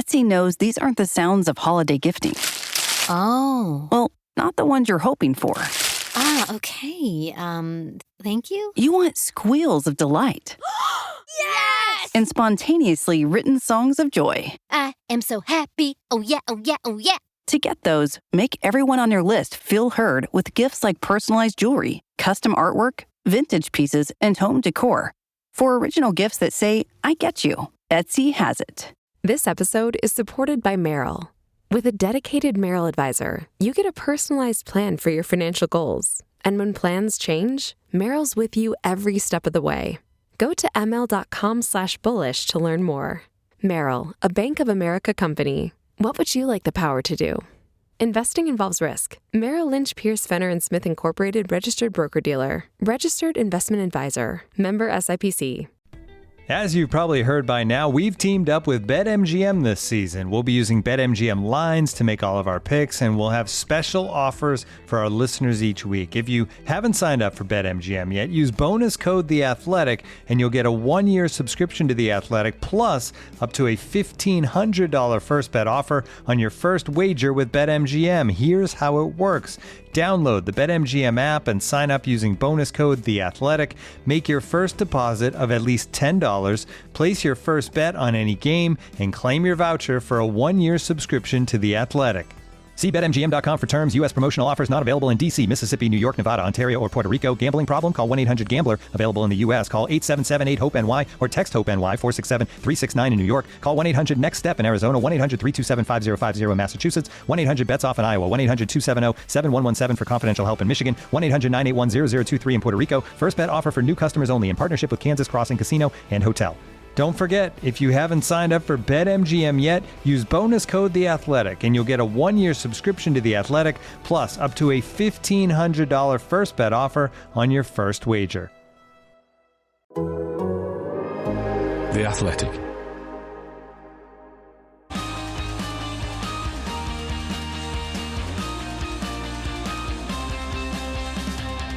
Etsy knows these aren't the sounds of holiday gifting. Oh. Well, not the ones you're hoping for. Ah, okay. Thank you? You want squeals of delight. Yes! And spontaneously written songs of joy. I am so happy. Oh yeah, oh yeah, oh yeah. To get those, make everyone on your list feel heard with gifts like personalized jewelry, custom artwork, vintage pieces, and home decor. For original gifts that say, I get you, Etsy has it. This episode is supported by Merrill. With a dedicated Merrill advisor, you get a personalized plan for your financial goals. And when plans change, Merrill's with you every step of the way. Go to ml.com/bullish to learn more. Merrill, a Bank of America company. What would you like the power to do? Investing involves risk. Merrill Lynch, Pierce, Fenner & Smith Incorporated, registered broker-dealer. Registered investment advisor. Member SIPC. As you've probably heard by now, we've teamed up with BetMGM this season. We'll be using BetMGM lines to make all of our picks, and we'll have special offers for our listeners each week. If you haven't signed up for BetMGM yet, use bonus code The Athletic, and you'll get a 1-year subscription to The Athletic, plus up to a $1,500 first bet offer on your first wager with BetMGM. Here's how it works. Download the BetMGM app and sign up using bonus code The Athletic. Make your first deposit of at least $10. Place your first bet on any game and claim your voucher for a 1-year subscription to The Athletic. See BetMGM.com for terms. U.S. promotional offers not available in D.C., Mississippi, New York, Nevada, Ontario, or Puerto Rico. Gambling problem? Call 1-800-GAMBLER. Available in the U.S. Call 877-8-HOPE-NY or text HOPE-NY 467-369 in New York. Call 1-800-NEXT-STEP in Arizona. 1-800-327-5050 in Massachusetts. 1-800-BETS-OFF in Iowa. 1-800-270-7117 for confidential help in Michigan. 1-800-981-0023 in Puerto Rico. First bet offer for new customers only in partnership with Kansas Crossing Casino and Hotel. Don't forget, if you haven't signed up for BetMGM yet, use bonus code The Athletic, and you'll get a 1-year subscription to The Athletic, plus up to a $1,500 first bet offer on your first wager. The Athletic.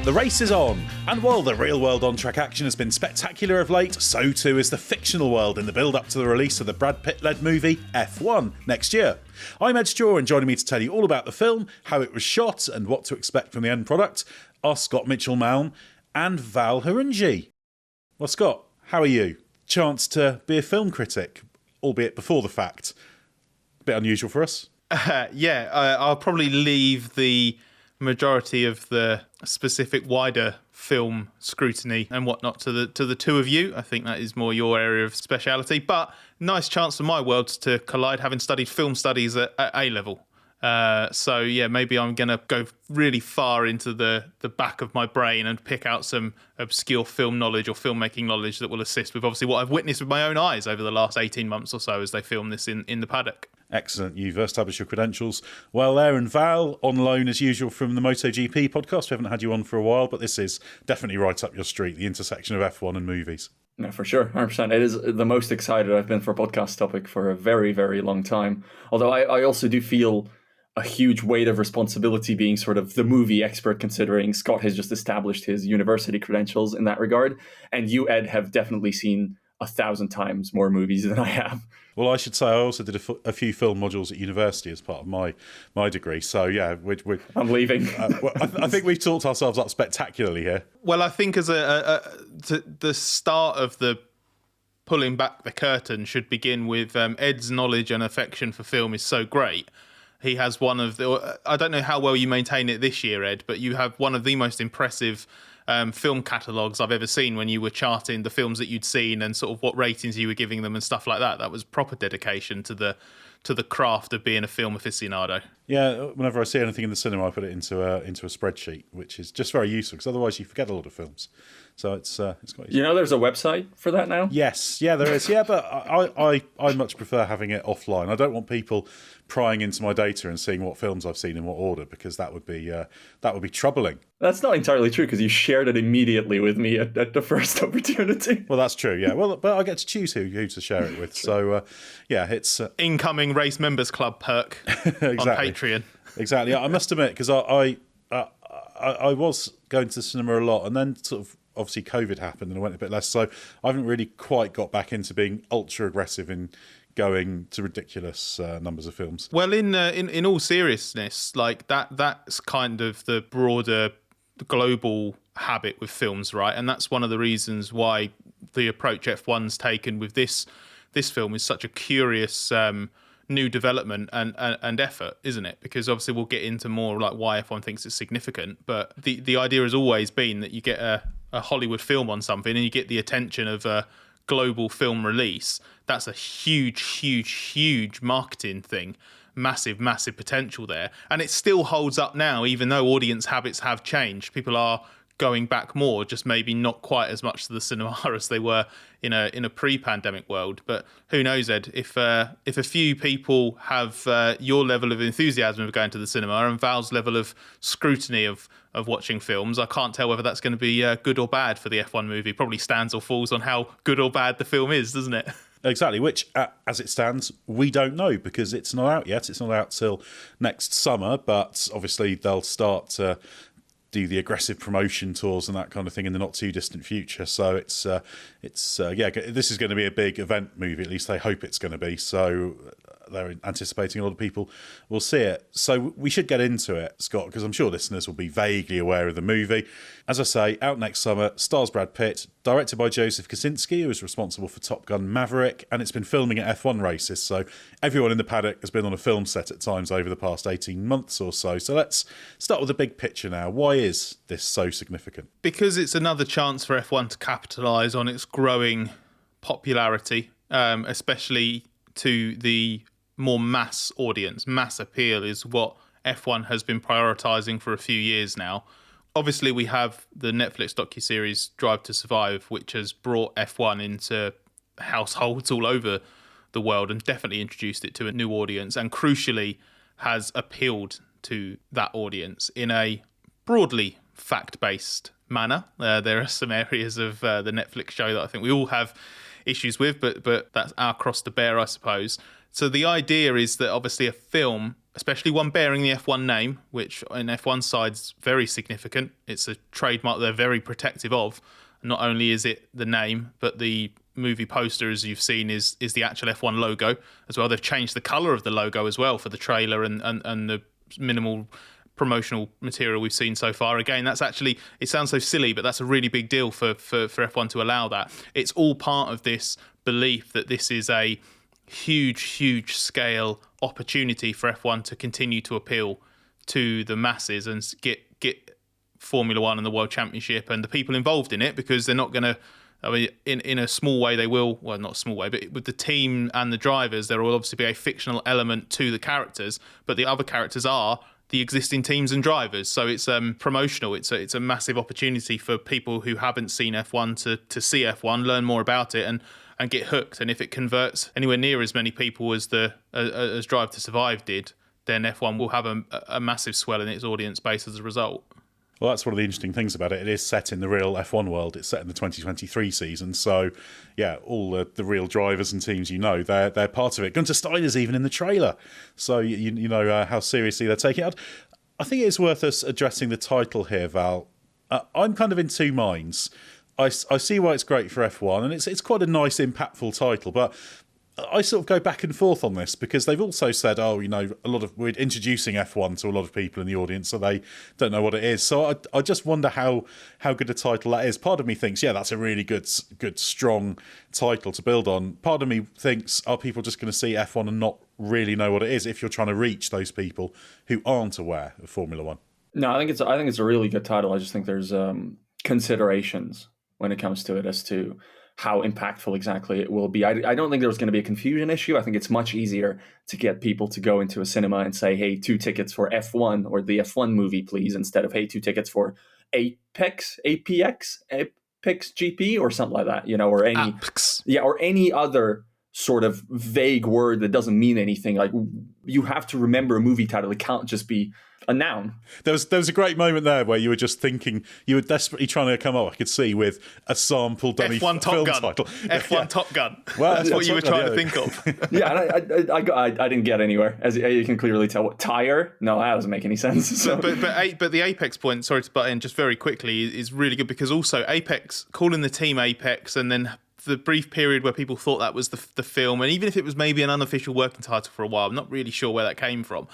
The race is on, and while the real-world on-track action has been spectacular of late, so too is the fictional world in the build-up to the release of the Brad Pitt-led movie F1 next year. I'm Edd Straw, and joining me to tell you all about the film, how it was shot, and what to expect from the end product are Scott Mitchell-Malm and Val Khorounzhiy. Well, Scott, how are you? Chance to be a film critic, albeit before the fact. A bit unusual for us. I'll probably leave the majority of the specific wider film scrutiny and whatnot to the two of you. I think that is more your area of speciality, but nice chance for my worlds to collide, having studied film studies at A level. Maybe I'm going to go really far into the back of my brain and pick out some obscure film knowledge or filmmaking knowledge that will assist with obviously what I've witnessed with my own eyes over the last 18 months or so as they film this in the paddock. Excellent. You've established your credentials well there. And Val, on loan as usual from the MotoGP podcast. We haven't had you on for a while, but this is definitely right up your street, the intersection of F1 and movies. No, for sure, 100%. It is the most excited I've been for a podcast topic for a very, very long time. Although I also do feel a huge weight of responsibility being sort of the movie expert, considering Scott has just established his university credentials in that regard. And you, Ed, have definitely seen 1,000 times more movies than I have. Well, I should say I also did a few film modules at university as part of my degree. So, yeah, I'm leaving. I think we've talked ourselves up spectacularly here. Well, I think as the start of the pulling back the curtain should begin with Ed's knowledge and affection for film is so great. He has one of the... I don't know how well you maintain it this year, Ed, but you have one of the most impressive film catalogues I've ever seen when you were charting the films that you'd seen and sort of what ratings you were giving them and stuff like that. That was proper dedication to the craft of being a film aficionado. Yeah, whenever I see anything in the cinema, I put it into a spreadsheet, which is just very useful because otherwise you forget a lot of films. So it's quite useful. You know, there's a website for that now? Yes, yeah, there is. Yeah, but I much prefer having it offline. I don't want people prying into my data and seeing what films I've seen in what order, because that would be troubling. That's not entirely true, because you shared it immediately with me at the first opportunity. Well, that's true. Yeah. Well, but I get to choose who to share it with. So it's incoming Race Members Club perk exactly. on Patreon. Exactly. I must admit, because I was going to the cinema a lot, and then sort of obviously COVID happened and I went a bit less. So I haven't really quite got back into being ultra aggressive in going to ridiculous numbers of films. Well, in all seriousness, like that's kind of the broader global habit with films, right? And that's one of the reasons why the approach F1's taken with this film is such a curious new development and effort, isn't it? Because obviously we'll get into more like why F1 thinks it's significant, but the idea has always been that you get a Hollywood film on something and you get the attention of a global film release. That's a huge marketing thing. Massive potential there. And it still holds up now, even though audience habits have changed. People are going back more, just maybe not quite as much to the cinema as they were in a pre-pandemic world. But who knows, Ed? If a few people have your level of enthusiasm of going to the cinema and Val's level of scrutiny of watching films, I can't tell whether that's going to be good or bad for the F1 movie. Probably stands or falls on how good or bad the film is, doesn't it? Exactly, which, as it stands, we don't know because it's not out yet. It's not out till next summer, but obviously they'll start to do the aggressive promotion tours and that kind of thing in the not too distant future. So it's this is going to be a big event movie. At least they hope it's going to be. So they're anticipating a lot of people will see it. So we should get into it, Scott, because I'm sure listeners will be vaguely aware of the movie. As I say, out next summer, stars Brad Pitt, directed by Joseph Kosinski, who is responsible for Top Gun Maverick, and it's been filming at F1 races. So everyone in the paddock has been on a film set at times over the past 18 months or so. So let's start with the big picture now. Why is this so significant? Because it's another chance for F1 to capitalise on its growing popularity, especially to the more mass audience. Mass appeal is what F1 has been prioritising for a few years now. Obviously, we have the Netflix docuseries Drive to Survive, which has brought F1 into households all over the world and definitely introduced it to a new audience, and crucially has appealed to that audience in a broadly fact-based manner. There are some areas of the Netflix show that I think we all have issues with, but that's our cross to bear, I suppose. So the idea is that obviously a film, especially one bearing the F1 name, which in F1 side's very significant. It's a trademark they're very protective of. Not only is it the name, but the movie poster, as you've seen, is the actual F1 logo as well. They've changed the colour of the logo as well for the trailer and the minimal promotional material we've seen so far. Again, that's actually, it sounds so silly, but that's a really big deal for F1 to allow that. It's all part of this belief that this is a huge scale opportunity for F1 to continue to appeal to the masses and get Formula One and the World Championship and the people involved in it, because they're not going to, I mean, in a small way they will, well, not a small way, but with the team and the drivers, there will obviously be a fictional element to the characters, but the other characters are the existing teams and drivers. So it's promotional. It's a massive opportunity for people who haven't seen F1 to see F1, learn more about it, and get hooked. And if it converts anywhere near as many people as as Drive to Survive did, then F1 will have a massive swell in its audience base as a result. Well, that's one of the interesting things about it. It is set in the real F1 world. It's set in the 2023 season. So, yeah, all the real drivers and teams, they're part of it. Gunter Steiner's even in the trailer. So you know how seriously they're taking it. I think it's worth us addressing the title here, Val. I'm kind of in two minds. I see why it's great for F1, and it's quite a nice, impactful title, but I sort of go back and forth on this because they've also said, we're introducing F1 to a lot of people in the audience, so they don't know what it is. So I just wonder how good a title that is. Part of me thinks, yeah, that's a really good, strong title to build on. Part of me thinks, are people just going to see F1 and not really know what it is if you're trying to reach those people who aren't aware of Formula One? No, I think it's a really good title. I just think there's considerations when it comes to it as to how impactful exactly it will be. I don't think there's going to be a confusion issue. I think it's much easier to get people to go into a cinema and say, hey, 2 tickets for F1 or the F1 movie, please, instead of, hey, 2 tickets for Apex GP or something like that, or any other sort of vague word that doesn't mean anything. Like, you have to remember a movie title. It can't just be a noun. There was a great moment there where you were just thinking, you were desperately trying to come up, I could see, with a sample dummy F1 film Top Gun. title. F1 Top Gun. Well, that's what you were trying to think of. Yeah, I didn't get anywhere, as you can clearly tell. What, tire? No, that doesn't make any sense. So. But the Apex point, sorry to butt in just very quickly, is really good, because also Apex, calling the team Apex and then the brief period where people thought that was the film, and even if it was maybe an unofficial working title for a while, I'm not really sure where that came from.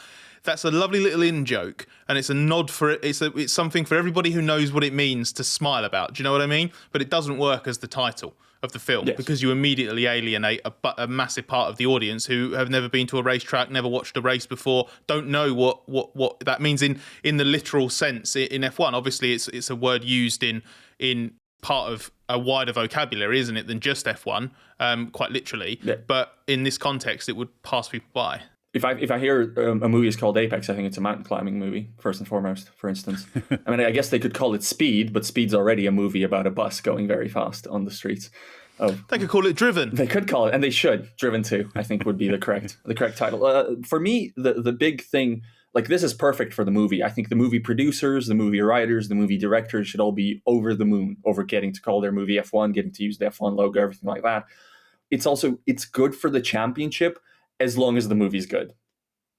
That's a lovely little in-joke, and it's a nod for it. It's something for everybody who knows what it means to smile about. Do you know what I mean? But it doesn't work as the title of the film, because you immediately alienate a massive part of the audience who have never been to a racetrack, never watched a race before, don't know what that means in the literal sense in F1. Obviously, it's a word used in part of a wider vocabulary, isn't it, than just F1, quite literally. Yeah. But in this context, it would pass people by. If I hear a movie is called Apex, I think it's a mountain climbing movie, first and foremost, for instance. I mean, I guess they could call it Speed, but Speed's already a movie about a bus going very fast on the streets. They could call it Driven. They could call it, and they should. Driven 2, I think, would be the correct title. For me, the big thing, like, this is perfect for the movie. I think the movie producers, the movie writers, the movie directors should all be over the moon over getting to call their movie F1, getting to use the F1 logo, everything like that. It's good for the championship, as long as the movie's good.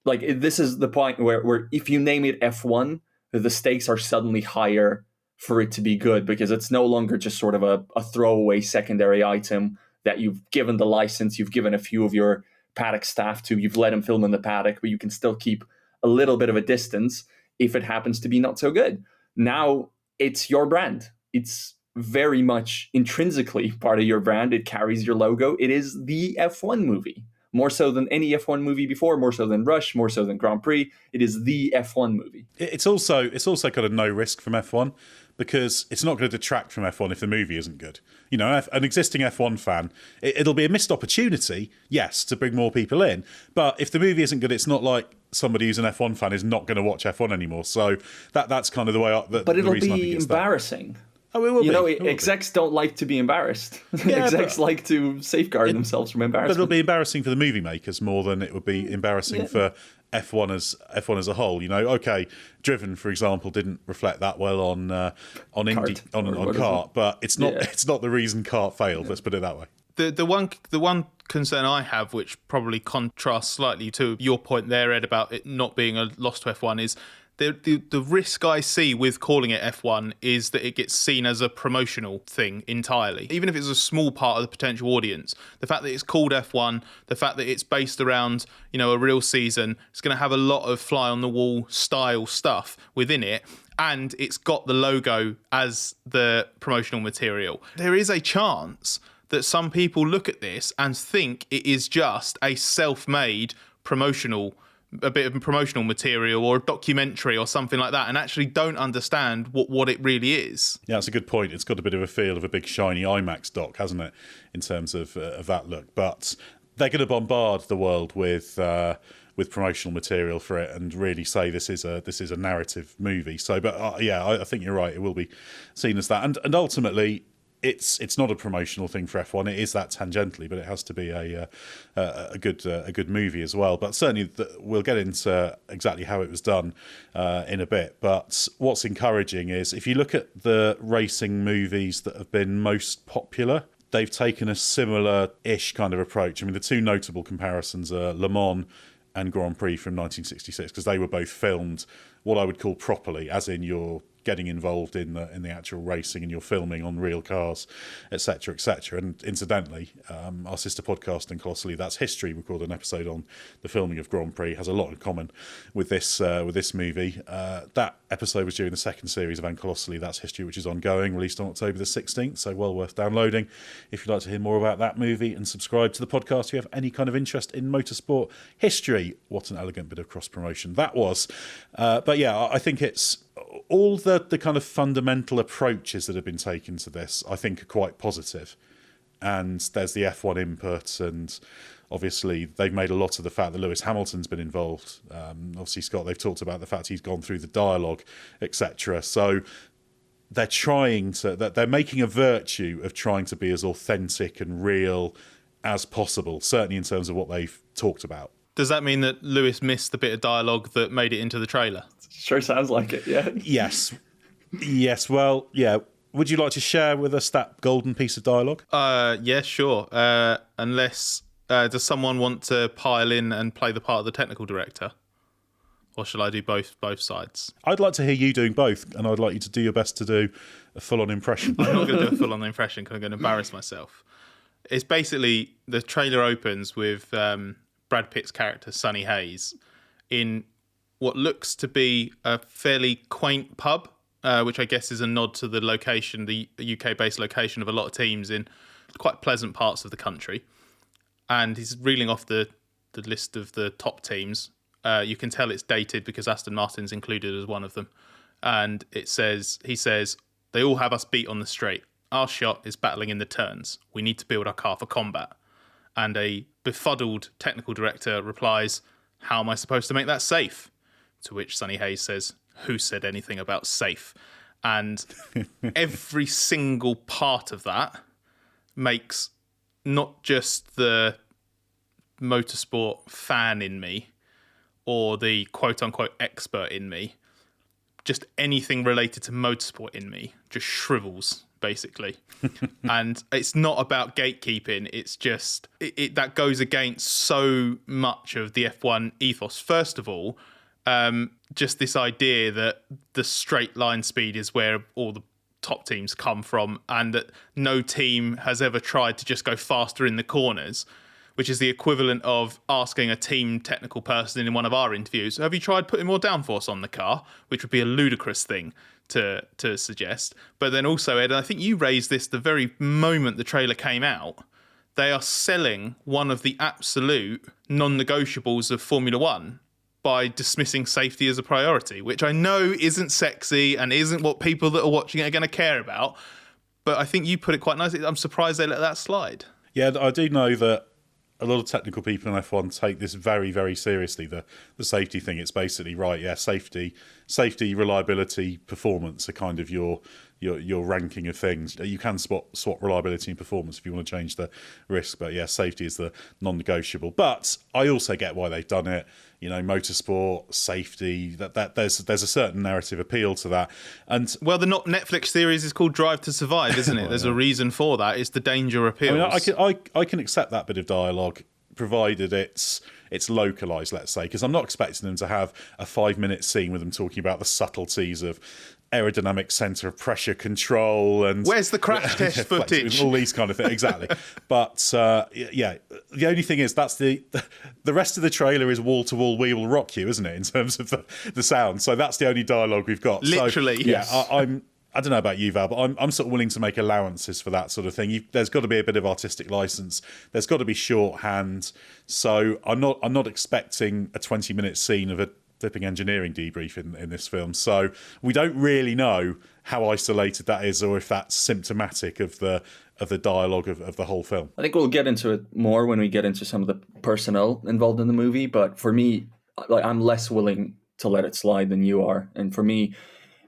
Like, this is the point where if you name it F1, the stakes are suddenly higher for it to be good, because it's no longer just sort of a throwaway secondary item that you've given the license, you've given a few of your paddock staff to, you've let them film in the paddock, but you can still keep a little bit of a distance if it happens to be not so good. Now it's your brand. It's very much intrinsically part of your brand. It carries your logo. It is the F1 movie. More so than any F1 movie before, more so than Rush, more so than Grand Prix. It is the F1 movie. It's also kind of no risk from F1, because it's not going to detract from F1 if the movie isn't good. You know, an existing F1 fan, it'll be a missed opportunity, yes, to bring more people in. But if the movie isn't good, it's not like somebody who's an F1 fan is not going to watch F1 anymore. So that's kind of the way. But it'll be embarrassing. Oh, it will be. You know, execs don't like to be embarrassed. Yeah, execs like to safeguard themselves from embarrassment. But it'll be embarrassing for the movie makers more than it would be embarrassing for F1 as a whole. You know, okay, Driven, for example, didn't reflect that well on Kart, but it's not the reason Kart failed. Let's put it that way. The one concern I have, which probably contrasts slightly to your point there, Ed, about it not being a loss to F1, is the risk I see with calling it F1 is that it gets seen as a promotional thing entirely. Even if it's a small part of the potential audience, the fact that it's called F1, the fact that it's based around, you know, a real season, it's going to have a lot of fly on the wall style stuff within it. And it's got the logo as the promotional material. There is a chance that some people look at this and think it is just a self-made a bit of promotional material or a documentary or something like that, and actually don't understand what it really is. Yeah, that's a good point. It's got a bit of a feel of a big shiny IMAX doc, hasn't it, in terms of that look? But they're going to bombard the world with promotional material for it and really say this is a narrative movie. So, but I think you're right. It will be seen as that, and ultimately, it's not a promotional thing for F1. It is that tangentially, but it has to be a good movie as well. But certainly we'll get into exactly how it was done in a bit. But what's encouraging is if you look at the racing movies that have been most popular, they've taken a similar-ish kind of approach. I mean, the two notable comparisons are Le Mans and Grand Prix from 1966, because they were both filmed what I would call properly, as in you're getting involved in the actual racing and you're filming on real cars, etc., etc. And incidentally, our sister podcast in Colossally, That's History, recorded an episode on the filming of Grand Prix, has a lot in common with this movie. That episode was during the second series of Colossally, That's History, which is ongoing, released on October the 16th, so well worth downloading if you'd like to hear more about that movie, and subscribe to the podcast if you have any kind of interest in motorsport history. What an elegant bit of cross-promotion that was. But yeah, I think it's all the kind of fundamental approaches that have been taken to this, I think, are quite positive. And there's the F1 input, and obviously they've made a lot of the fact that Lewis Hamilton's been involved. Obviously, Scott, they've talked about the fact he's gone through the dialogue, etc. So they're making a virtue of trying to be as authentic and real as possible, certainly in terms of what they've talked about. Does that mean that Lewis missed the bit of dialogue that made it into the trailer? Sure sounds like it, yeah. Yes, well, yeah. Would you like to share with us that golden piece of dialogue? Yeah, sure. Unless, does someone want to pile in and play the part of the technical director? Or shall I do both sides? I'd like to hear you doing both, and I'd like you to do your best to do a full-on impression. I'm not going to do a full-on impression because I'm going to embarrass myself. It's basically the trailer opens with Brad Pitt's character, Sonny Hayes, in what looks to be a fairly quaint pub, which I guess is a nod to the location, the UK-based location of a lot of teams in quite pleasant parts of the country. And he's reeling off the list of the top teams. You can tell it's dated because Aston Martin's included as one of them. And he says, they all have us beat on the straight. Our shot is battling in the turns. We need to build our car for combat. And a befuddled technical director replies, how am I supposed to make that safe? To which Sonny Hayes says, who said anything about safe? And every single part of that makes not just the motorsport fan in me or the quote-unquote expert in me, just anything related to motorsport in me just shrivels, basically. And it's not about gatekeeping. It's just that goes against so much of the F1 ethos. First of all, just this idea that the straight line speed is where all the top teams come from, and that no team has ever tried to just go faster in the corners, which is the equivalent of asking a team technical person in one of our interviews, have you tried putting more downforce on the car? Which would be a ludicrous thing to suggest. But then also, Ed, I think you raised this the very moment the trailer came out, they are selling one of the absolute non-negotiables of Formula One by dismissing safety as a priority, which I know isn't sexy and isn't what people that are watching it are going to care about. But I think you put it quite nicely. I'm surprised they let that slide. Yeah, I do know that a lot of technical people in F1 take this very, very seriously, the safety thing. It's basically, right, yeah, safety, reliability, performance are kind of your ranking of things. You can swap reliability and performance if you want to change the risk, but yeah, safety is the non-negotiable. But I also get why they've done it. You know, motorsport, safety, that there's a certain narrative appeal to that. And well, the Netflix series is called Drive to Survive, isn't it? There's a reason for that. It's the danger appeals. I mean, I can accept that bit of dialogue, provided it's localised, let's say, because I'm not expecting them to have a 5-minute scene with them talking about the subtleties of aerodynamic centre of pressure control and where's the crash test footage, all these kind of things. Exactly. But yeah, the only thing is that's the rest of the trailer is wall to wall, we will rock you, isn't it, in terms of the sound. So that's the only dialogue we've got. Literally. So, yeah, I don't know about you, Val, but I'm sort of willing to make allowances for that sort of thing. There's got to be a bit of artistic license. There's got to be shorthand. So I'm not expecting a 20-minute scene of a flipping engineering debrief in this film. So we don't really know how isolated that is, or if that's symptomatic of the dialogue of the whole film. I think we'll get into it more when we get into some of the personnel involved in the movie. But for me, I'm less willing to let it slide than you are. And for me,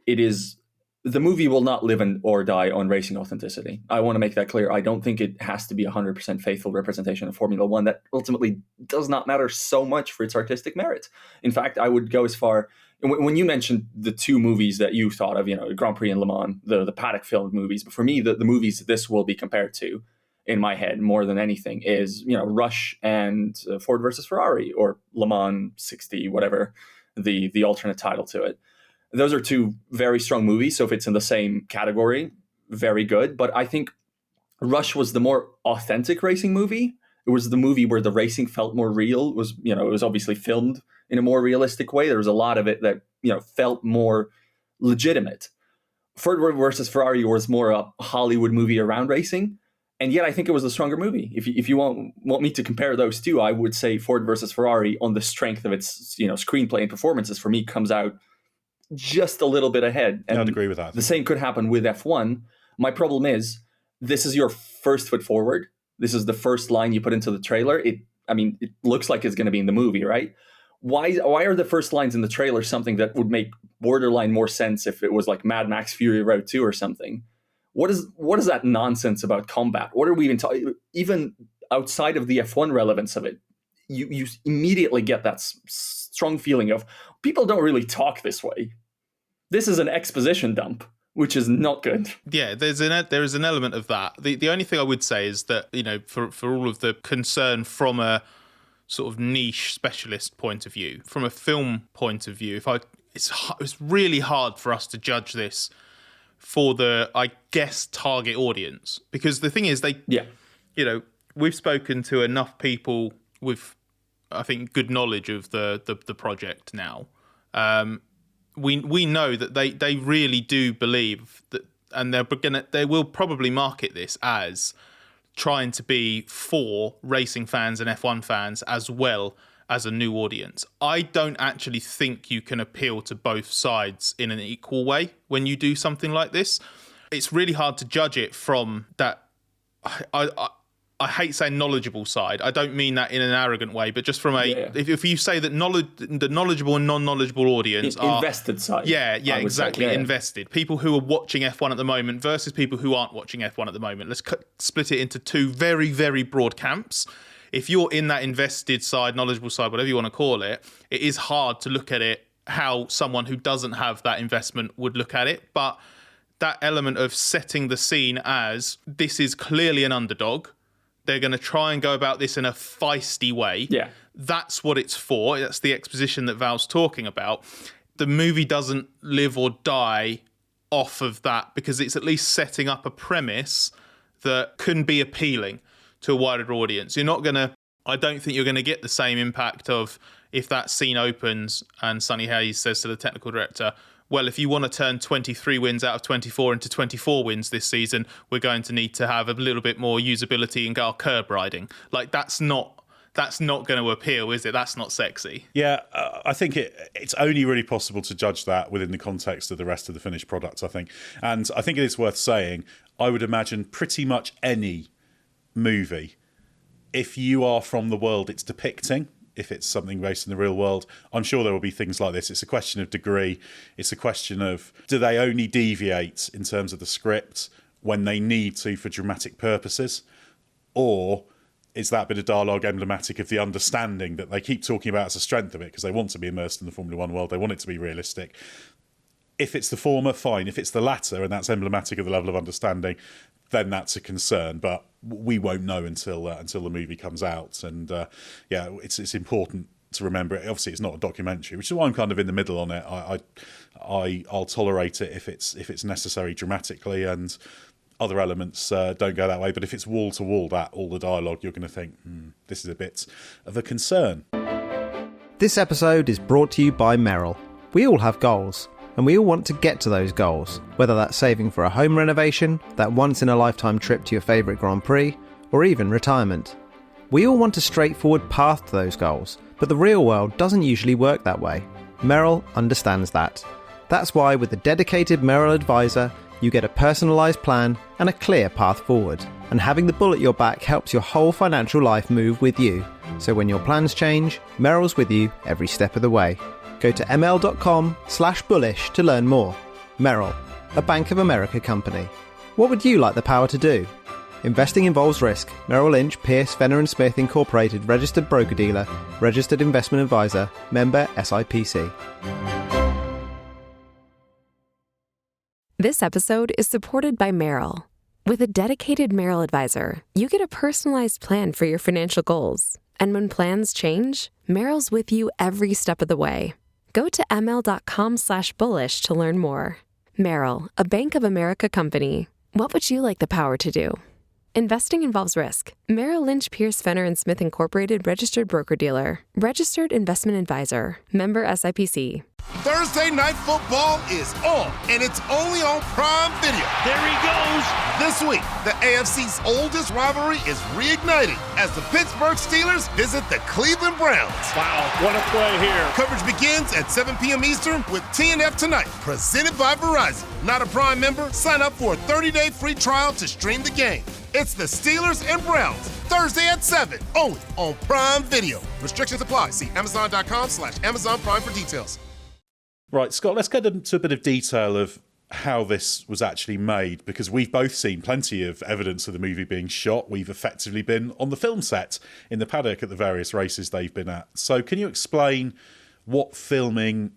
it is... the movie will not live or die on racing authenticity. I want to make that clear. I don't think it has to be 100% faithful representation of Formula One. That ultimately does not matter so much for its artistic merit. In fact, I would go as far... when you mentioned the two movies that you thought of, Grand Prix and Le Mans, the paddock filmed movies, but for me, the movies this will be compared to, in my head, more than anything, is, Rush and Ford versus Ferrari, or Le Mans 60, whatever the alternate title to it. Those are two very strong movies, so if it's in the same category, very good. But I think Rush was the more authentic racing movie. It was the movie where the racing felt more real. It was obviously filmed in a more realistic way. There was a lot of it that felt more legitimate. Ford versus Ferrari was more a Hollywood movie around racing, and yet I think it was a stronger movie. If you want me to compare those two, I would say Ford versus Ferrari, on the strength of its screenplay and performances, for me comes out just a little bit ahead. And I'd agree with that. The same could happen with F1. My problem is, this is your first foot forward. This is the first line you put into the trailer. It looks like it's going to be in the movie, right? Why are the first lines in the trailer something that would make borderline more sense if it was like Mad Max Fury Road 2 or something? What is that nonsense about combat? What are we even talking? Even outside of the F1 relevance of it, you immediately get that strong feeling of people don't really talk this way. This is an exposition dump, which is not good. Yeah, there is an element of that. The only thing I would say is that, for all of the concern from a sort of niche specialist point of view, from a film point of view, it's really hard for us to judge this for the, I guess, target audience. Because the thing is, we've spoken to enough people with, I think, good knowledge of the project now. We know that they really do believe that, and they will probably market this as trying to be for racing fans and F1 fans as well as a new audience. I don't actually think you can appeal to both sides in an equal way when you do something like this. It's really hard to judge it from that. I hate saying knowledgeable side. I don't mean that in an arrogant way, but just from if you say that the knowledgeable and non-knowledgeable audience are invested side. Yeah, exactly. Invested. People who are watching F1 at the moment versus people who aren't watching F1 at the moment. Let's split it into two very, very broad camps. If you're in that invested side, knowledgeable side, whatever you want to call it, it is hard to look at it how someone who doesn't have that investment would look at it. But that element of setting the scene as this is clearly an underdog. They're going to try and go about this in a feisty way. Yeah. That's what it's for. That's the exposition that Val's talking about. The movie doesn't live or die off of that because it's at least setting up a premise that can be appealing to a wider audience. I don't think you're going to get the same impact of if that scene opens and Sonny Hayes says to the technical director, well, if you want to turn 23 wins out of 24 into 24 wins this season, we're going to need to have a little bit more usability and our curb riding. Like, that's not going to appeal, is it? That's not sexy. Yeah, I think it's only really possible to judge that within the context of the rest of the finished product, I think. And I think it is worth saying, I would imagine pretty much any movie, if you are from the world it's depicting, if it's something based in the real world, I'm sure there will be things like this. It's a question of degree. It's a question of, do they only deviate in terms of the script when they need to for dramatic purposes? Or is that bit of dialogue emblematic of the understanding that they keep talking about as a strength of it because they want to be immersed in the Formula One world, they want it to be realistic? If it's the former, fine. If it's the latter, and that's emblematic of the level of understanding, then that's a concern. But we won't know until the movie comes out. And it's important to remember. Obviously, it's not a documentary, which is why I'm kind of in the middle on it. I'll tolerate it if it's necessary dramatically, and other elements don't go that way. But if it's wall to wall, all the dialogue, you're going to think this is a bit of a concern. This episode is brought to you by Merrill. We all have goals, and we all want to get to those goals, whether that's saving for a home renovation, that once-in-a-lifetime trip to your favourite Grand Prix, or even retirement. We all want a straightforward path to those goals, but the real world doesn't usually work that way. Merrill understands that. That's why with a dedicated Merrill advisor, you get a personalised plan and a clear path forward. And having the bull at your back helps your whole financial life move with you. So when your plans change, Merrill's with you every step of the way. Go to ml.com/bullish to learn more. Merrill, a Bank of America company. What would you like the power to do? Investing involves risk. Merrill Lynch, Pierce, Fenner & Smith Incorporated, registered broker-dealer, registered investment advisor, member SIPC. This episode is supported by Merrill. With a dedicated Merrill advisor, you get a personalized plan for your financial goals. And when plans change, Merrill's with you every step of the way. Go to ml.com/bullish to learn more. Merrill, a Bank of America company. What would you like the power to do? Investing involves risk. Merrill Lynch, Pierce, Fenner & Smith Incorporated, registered broker-dealer, registered investment advisor, member SIPC. Thursday Night Football is on, and it's only on Prime Video. There he goes. This week, the AFC's oldest rivalry is reigniting as the Pittsburgh Steelers visit the Cleveland Browns. Wow, what a play here. Coverage begins at 7 p.m. Eastern with TNF Tonight, presented by Verizon. Not a Prime member? Sign up for a 30-day free trial to stream the game. It's the Steelers and Browns, Thursday at 7, only on Prime Video. Restrictions apply. See Amazon.com/Amazon Prime for details. Right, Scott, let's get into a bit of detail of how this was actually made, because we've both seen plenty of evidence of the movie being shot. We've effectively been on the film set in the paddock at the various races they've been at. So can you explain what filming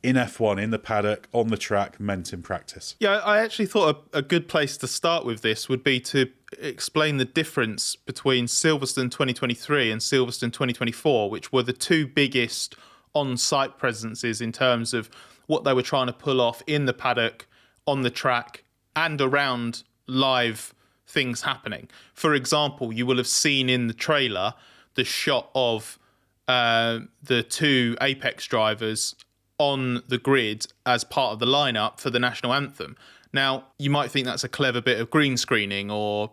in F1, in the paddock, on the track, meant in practice? Yeah, I actually thought a good place to start with this would be to explain the difference between Silverstone 2023 and Silverstone 2024, which were the two biggest on-site presences in terms of what they were trying to pull off in the paddock, on the track, and around live things happening. For example, you will have seen in the trailer the shot of the two Apex drivers on the grid as part of the lineup for the national anthem. Now, you might think that's a clever bit of green screening or,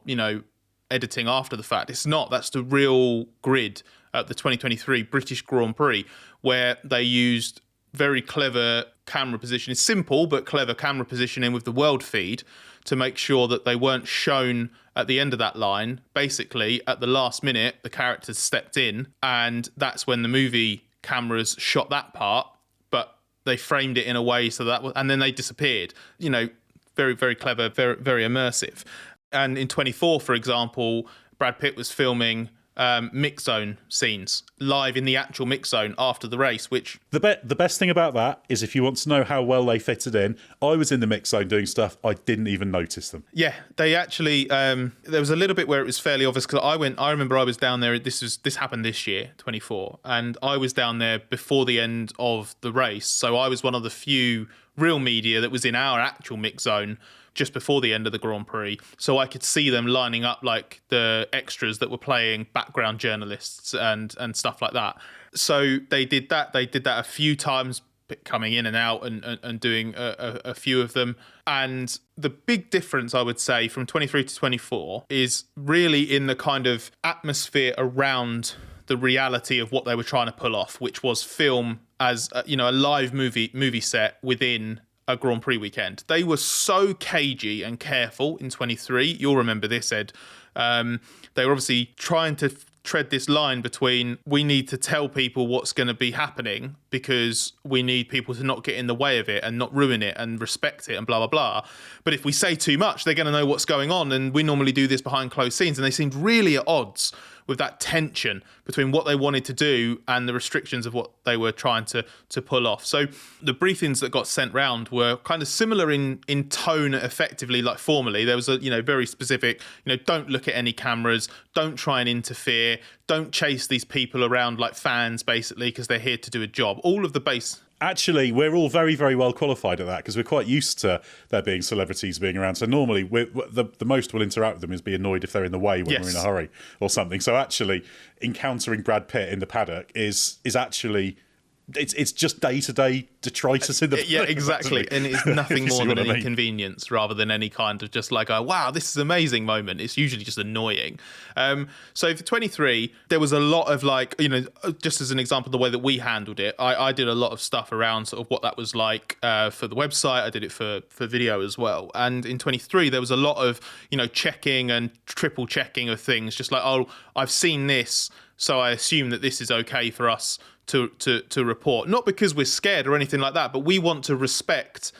editing after the fact. It's not. That's the real grid at the 2023 British Grand Prix, where they used very clever camera positioning, simple but clever camera positioning with the world feed to make sure that they weren't shown at the end of that line. Basically, at the last minute, the characters stepped in, and that's when the movie cameras shot that part, but they framed it in a way so that, and then they disappeared. Very, very clever, very, very immersive. And in 24, for example, Brad Pitt was filming mix zone scenes live in the actual mix zone after the race, which the best thing about that is if you want to know how well they fitted in, I was in the mix zone doing stuff, I didn't even notice them. Yeah, they actually there was a little bit where it was fairly obvious, because I remember I was down there, this happened this year, 24, and I was down there before the end of the race, so I was one of the few real media that was in our actual mix zone just before the end of the Grand Prix, so I could see them lining up like the extras that were playing background journalists and stuff like that. So they did that a few times, coming in and out and doing a few of them. And the big difference, I would say, from 23 to 24 is really in the kind of atmosphere around the reality of what they were trying to pull off, which was film as a live movie set within a Grand Prix weekend. They were so cagey and careful in 23. You'll remember this, Ed. They were obviously trying to tread this line between, we need to tell people what's going to be happening because we need people to not get in the way of it and not ruin it and respect it and blah, blah, blah. But if we say too much, they're going to know what's going on. And we normally do this behind closed scenes. And they seemed really at odds with that tension between what they wanted to do and the restrictions of what they were trying to pull off. So the briefings that got sent round were kind of similar in tone, effectively, like formally. There was a very specific, don't look at any cameras, don't try and interfere, don't chase these people around like fans, basically, because they're here to do a job. All of the base. Actually, we're all very, very well qualified at that because we're quite used to there being celebrities being around. So normally, the most we'll interact with them is be annoyed if they're in the way when we're in a hurry or something. So actually, encountering Brad Pitt in the paddock is actually... It's just day-to-day detritus in the paddock. Yeah, exactly. And it's nothing more than an inconvenience rather than any kind of just like, wow, this is an amazing moment. It's usually just annoying. So for 23, there was a lot of like, just as an example, the way that we handled it, I did a lot of stuff around sort of what that was like for the website. I did it for video as well. And in 23, there was a lot of, checking and triple checking of things, just like, oh, I've seen this, so I assume that this is okay for us to report, not because we're scared or anything like that, but we want to respect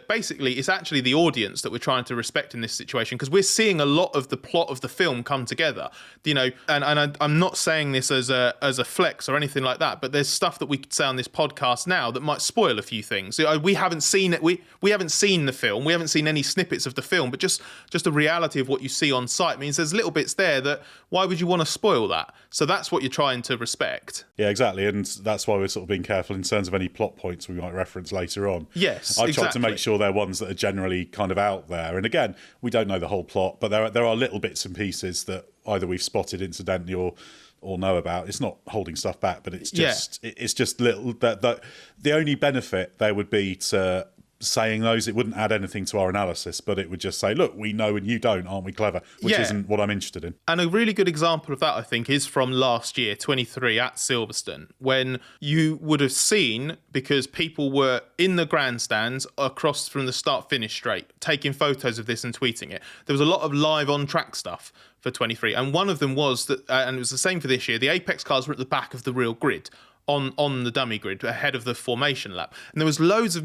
basically it's actually the audience that we're trying to respect in this situation, because we're seeing a lot of the plot of the film come together, and I'm not saying this as a flex or anything like that, but there's stuff that we could say on this podcast now that might spoil a few things. We haven't seen it, we haven't seen the film, we haven't seen any snippets of the film, but just the reality of what you see on site means there's little bits there that, why would you want to spoil that? So that's what you're trying to respect. Yeah, exactly, and that's why we're sort of being careful in terms of any plot points we might reference later on. Yes, I've tried to make sure they're ones that are generally kind of out there. And again, we don't know the whole plot, but there are little bits and pieces that either we've spotted incidentally or know about. It's not holding stuff back, but it's just little. That the only benefit there would be to saying those, it wouldn't add anything to our analysis, but it would just say, look, we know and you don't, aren't we clever? Which isn't what I'm interested in. And a really good example of that, I think, is from last year, 23, at Silverstone, when you would have seen, because people were in the grandstands across from the start-finish straight, taking photos of this and tweeting it. There was a lot of live on-track stuff for 23, and one of them was that, and it was the same for this year, the Apex cars were at the back of the real grid, on the dummy grid ahead of the formation lap. And there was loads of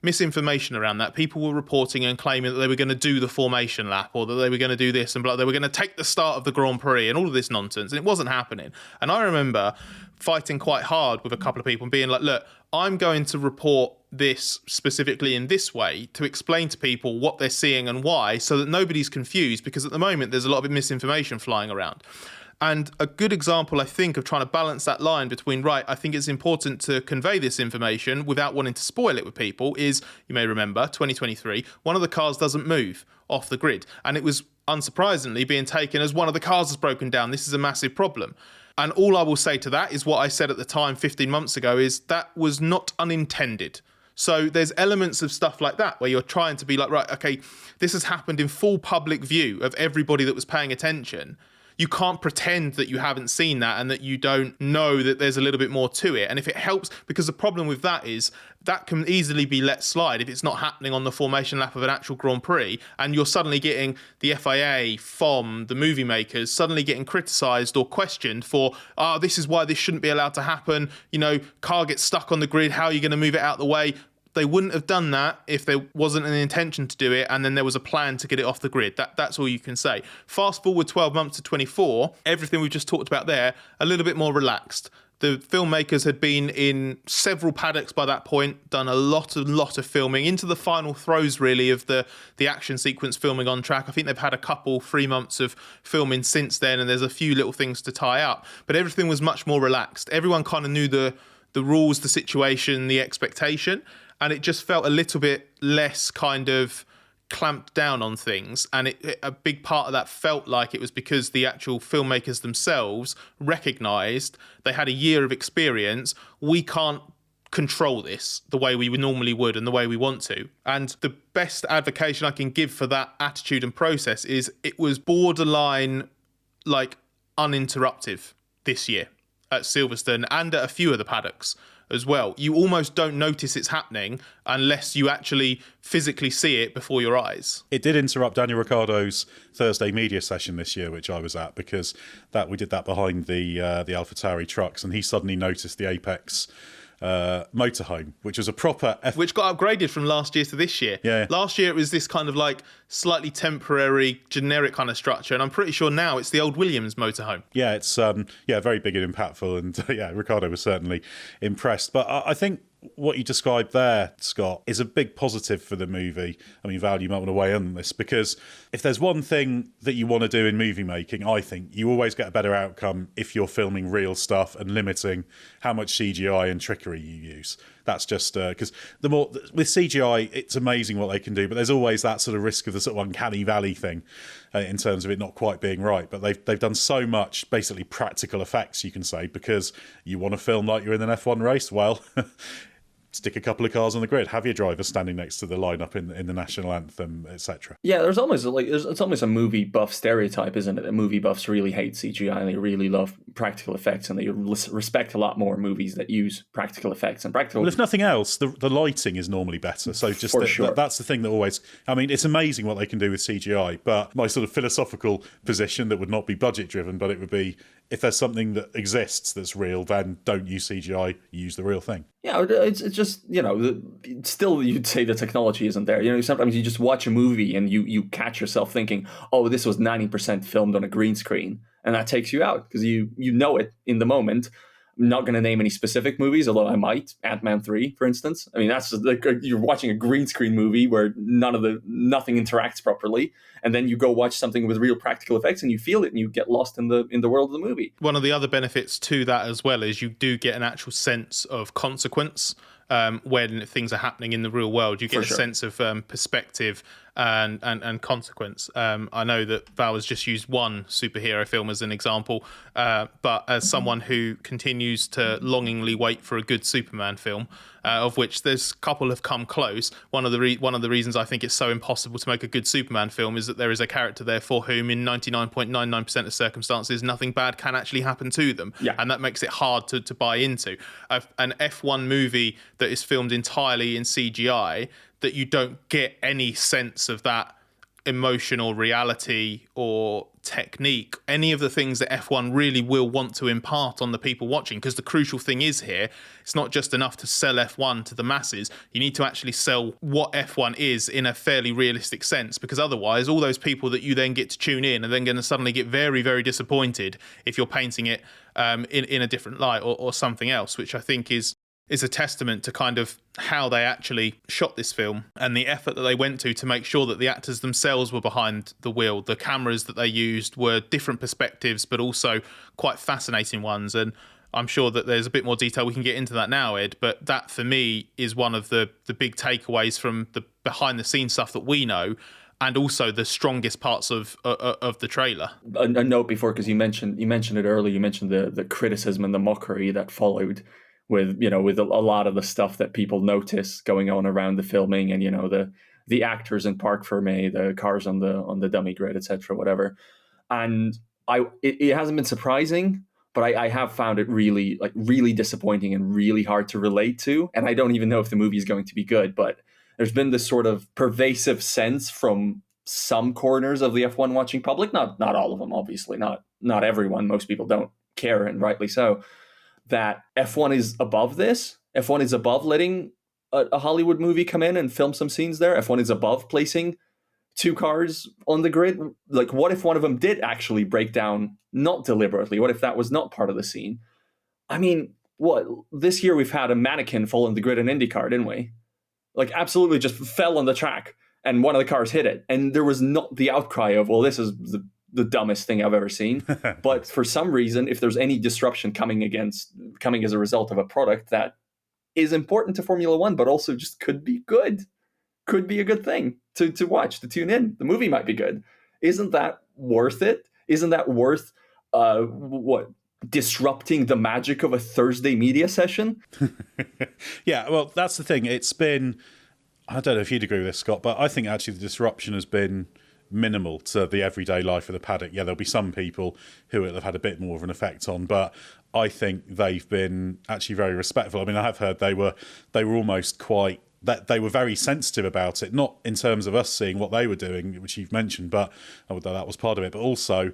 misinformation around that. People were reporting and claiming that they were going to do the formation lap, or that they were going to do this and blah. They were going to take the start of the Grand Prix and all of this nonsense. And it wasn't happening. And I remember fighting quite hard with a couple of people and being like, look, I'm going to report this specifically in this way to explain to people what they're seeing and why, so that nobody's confused, because at the moment there's a lot of misinformation flying around. And a good example, I think, of trying to balance that line between, right, I think it's important to convey this information without wanting to spoil it with people, is, you may remember, 2023, one of the cars doesn't move off the grid. And it was unsurprisingly, being taken as one of the cars has broken down. This is a massive problem. And all I will say to that is what I said at the time 15 months ago, is that was not unintended. So there's elements of stuff like that where you're trying to be like, right, okay, this has happened in full public view of everybody that was paying attention. You can't pretend that you haven't seen that and that you don't know that there's a little bit more to it. And if it helps, because the problem with that is that can easily be let slide if it's not happening on the formation lap of an actual Grand Prix, and you're suddenly getting the FIA, FOM, the movie makers suddenly getting criticised or questioned for, this is why this shouldn't be allowed to happen. You know, car gets stuck on the grid. How are you going to move it out the way? They wouldn't have done that if there wasn't an intention to do it and then there was a plan to get it off the grid. That's all you can say. Fast forward 12 months to 24, everything we've just talked about there, a little bit more relaxed. The filmmakers had been in several paddocks by that point, done a lot of filming, into the final throes, really, of the action sequence filming on track. I think they've had 3 months of filming since then, and there's a few little things to tie up. But everything was much more relaxed. Everyone kind of knew the rules, the situation, the expectation, and it just felt a little bit less kind of clamped down on things. And a big part of that felt like it was because the actual filmmakers themselves recognised they had a year of experience. We can't control this the way we normally would and the way we want to. And the best advocation I can give for that attitude and process is it was borderline like uninterruptive this year at Silverstone and at a few of the paddocks as well. You almost don't notice it's happening unless you actually physically see it before your eyes. It did interrupt Daniel Ricciardo's Thursday media session this year, which I was at, because we did that behind the AlphaTauri trucks, and he suddenly noticed the Apex motorhome, which was a proper which got upgraded from last year to this year. Yeah. Last year it was this kind of like slightly temporary, generic kind of structure, and I'm pretty sure now it's the old Williams motorhome. Yeah, it's very big and impactful, and Ricciardo was certainly impressed. But I think what you described there, Scott, is a big positive for the movie. I mean, Val, you might want to weigh in on this, because if there's one thing that you want to do in movie making, I think you always get a better outcome if you're filming real stuff and limiting how much CGI and trickery you use. That's just because with CGI, it's amazing what they can do, but there's always that sort of risk of the sort of uncanny valley thing in terms of it not quite being right. But they've done so much, basically practical effects, you can say, because you want to film like you're in an F1 race. Well, stick a couple of cars on the grid, have your driver standing next to the lineup in the national anthem, etc. Yeah, it's almost a movie buff stereotype, isn't it? That movie buffs really hate CGI and they really love practical effects, and they respect a lot more movies that use practical effects and practical. Well, if nothing else, the lighting is normally better. So just that's the thing that always. I mean, it's amazing what they can do with CGI. But my sort of philosophical position that would not be budget driven, but it would be, if there's something that exists that's real, then don't use CGI, use the real thing. Yeah, it's just, still you'd say the technology isn't there. Sometimes you just watch a movie and you catch yourself thinking, oh, this was 90% filmed on a green screen. And that takes you out because you know it in the moment. I'm not going to name any specific movies, although I might. Ant-Man 3, for instance. I mean, that's like you're watching a green screen movie where nothing interacts properly, and then you go watch something with real practical effects, and you feel it, and you get lost in the world of the movie. One of the other benefits to that as well is you do get an actual sense of consequence when things are happening in the real world. You get a sense of perspective and consequence. I know that Val has just used one superhero film as an example, but as someone who continues to longingly wait for a good Superman film, of which there's a couple have come close, one of the reasons I think it's so impossible to make a good Superman film is that there is a character there for whom in 99.99% of circumstances nothing bad can actually happen to them, and that makes it hard to buy into. An F1 movie that is filmed entirely in CGI, that you don't get any sense of that emotional reality or technique, any of the things that F1 really will want to impart on the people watching. Because the crucial thing is here, it's not just enough to sell F1 to the masses. You need to actually sell what F1 is in a fairly realistic sense, because otherwise all those people that you then get to tune in are then going to suddenly get very, very disappointed if you're painting it in a different light or something else, which I think is a testament to kind of how they actually shot this film and the effort that they went to make sure that the actors themselves were behind the wheel. The cameras that they used were different perspectives, but also quite fascinating ones. And I'm sure that there's a bit more detail. We can get into that now, Ed, but that for me is one of the big takeaways from the behind the scenes stuff that we know. and also the strongest parts of the trailer. A note before, because you mentioned it earlier. You mentioned the criticism and the mockery that followed with a lot of the stuff that people notice going on around the filming, and the actors in Parc Fermé, the cars on the dummy grid, etc., whatever. And it hasn't been surprising, but I have found it really disappointing and really hard to relate to. And I don't even know if the movie is going to be good, but there's been this sort of pervasive sense from some corners of the F1 watching public, not all of them, obviously, not everyone. Most people don't care, and rightly so, that F1 is above this. F1 is above letting a Hollywood movie come in and film some scenes there. F1 is above placing two cars on the grid. Like, what if one of them did actually break down, not deliberately? What if that was not part of the scene? I mean, this year we've had a mannequin fall on the grid in IndyCar, didn't we? Like, absolutely just fell on the track and one of the cars hit it. And there was not the outcry of, well, this is the dumbest thing I've ever seen. But for some reason, if there's any disruption coming as a result of a product that is important to Formula One, but also just could be a good thing to watch, to tune in. The movie might be good. Isn't that worth it? Isn't that worth disrupting the magic of a Thursday media session? Yeah, well, that's the thing. It's been, I don't know if you'd agree with this, Scott, but I think actually the disruption has been minimal to the everyday life of the paddock. Yeah, there'll be some people who it'll have had a bit more of an effect on, but I think they've been actually very respectful. I mean, I have heard they were almost quite, that they were very sensitive about it, not in terms of us seeing what they were doing, which you've mentioned, but although that was part of it, but also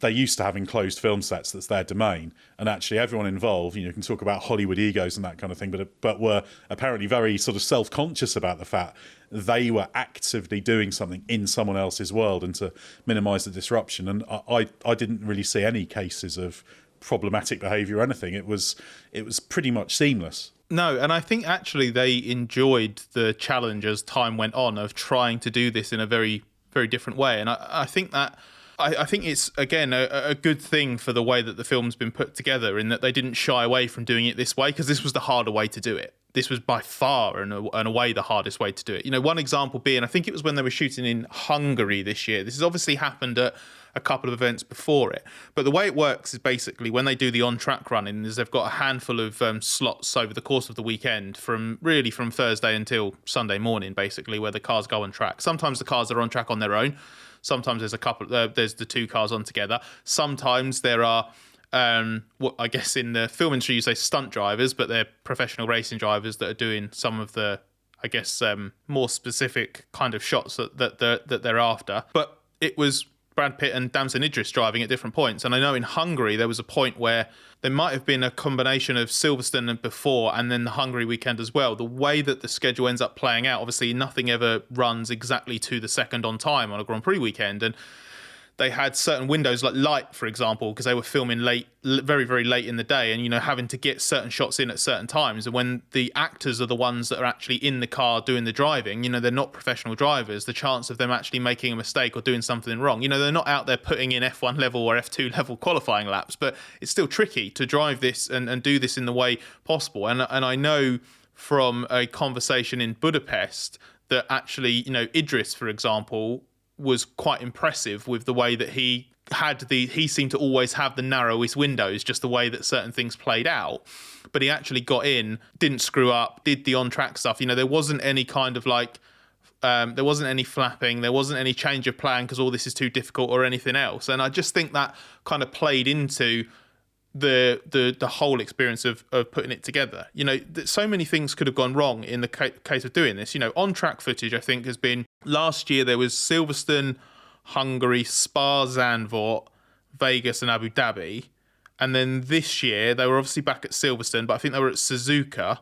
they're used to having closed film sets, that's their domain, and actually everyone involved, you can talk about Hollywood egos and that kind of thing, but were apparently very sort of self-conscious about the fact they were actively doing something in someone else's world and to minimise the disruption. And I didn't really see any cases of problematic behaviour or anything. It was pretty much seamless. No, and I think actually they enjoyed the challenge as time went on of trying to do this in a very, very different way. And I think that I think it's, again, a good thing for the way that the film's been put together, in that they didn't shy away from doing it this way, because this was the harder way to do it. This was by far and away the hardest way to do it. One example being, I think it was when they were shooting in Hungary this year. This has obviously happened at a couple of events before it. But the way it works is basically when they do the on-track running, is they've got a handful of slots over the course of the weekend, from Thursday until Sunday morning, basically, where the cars go on track. Sometimes the cars are on track on their own. Sometimes there's there's the two cars on together. Sometimes there are, what I guess in the film industry you say stunt drivers, but they're professional racing drivers that are doing some of the, I guess, more specific kind of shots that they're after. But it was Brad Pitt and Damson Idris driving at different points. And I know in Hungary there was a point where there might have been a combination of Silverstone and before, and then the Hungary weekend as well. The way that the schedule ends up playing out, obviously nothing ever runs exactly to the second on time on a Grand Prix weekend. And they had certain windows, like light, for example, because they were filming late, very, very late in the day, and having to get certain shots in at certain times. And when the actors are the ones that are actually in the car doing the driving, they're not professional drivers. The chance of them actually making a mistake or doing something wrong, they're not out there putting in F1 level or F2 level qualifying laps, but it's still tricky to drive this and do this in the way possible. And I know from a conversation in Budapest that actually, Idris, for example, was quite impressive with the way that he seemed to always have the narrowest windows, just the way that certain things played out. But he actually got in, didn't screw up, did the on-track stuff. There wasn't any kind of there wasn't any flapping, there wasn't any change of plan because all this is too difficult or anything else. And I just think that kind of played into the whole experience of putting it together. So many things could have gone wrong in the case of doing this. On-track footage, I think, has been, last year there was Silverstone, Hungary, Spa, Zandvoort, Vegas and Abu Dhabi. And then this year they were obviously back at Silverstone, but I think they were at Suzuka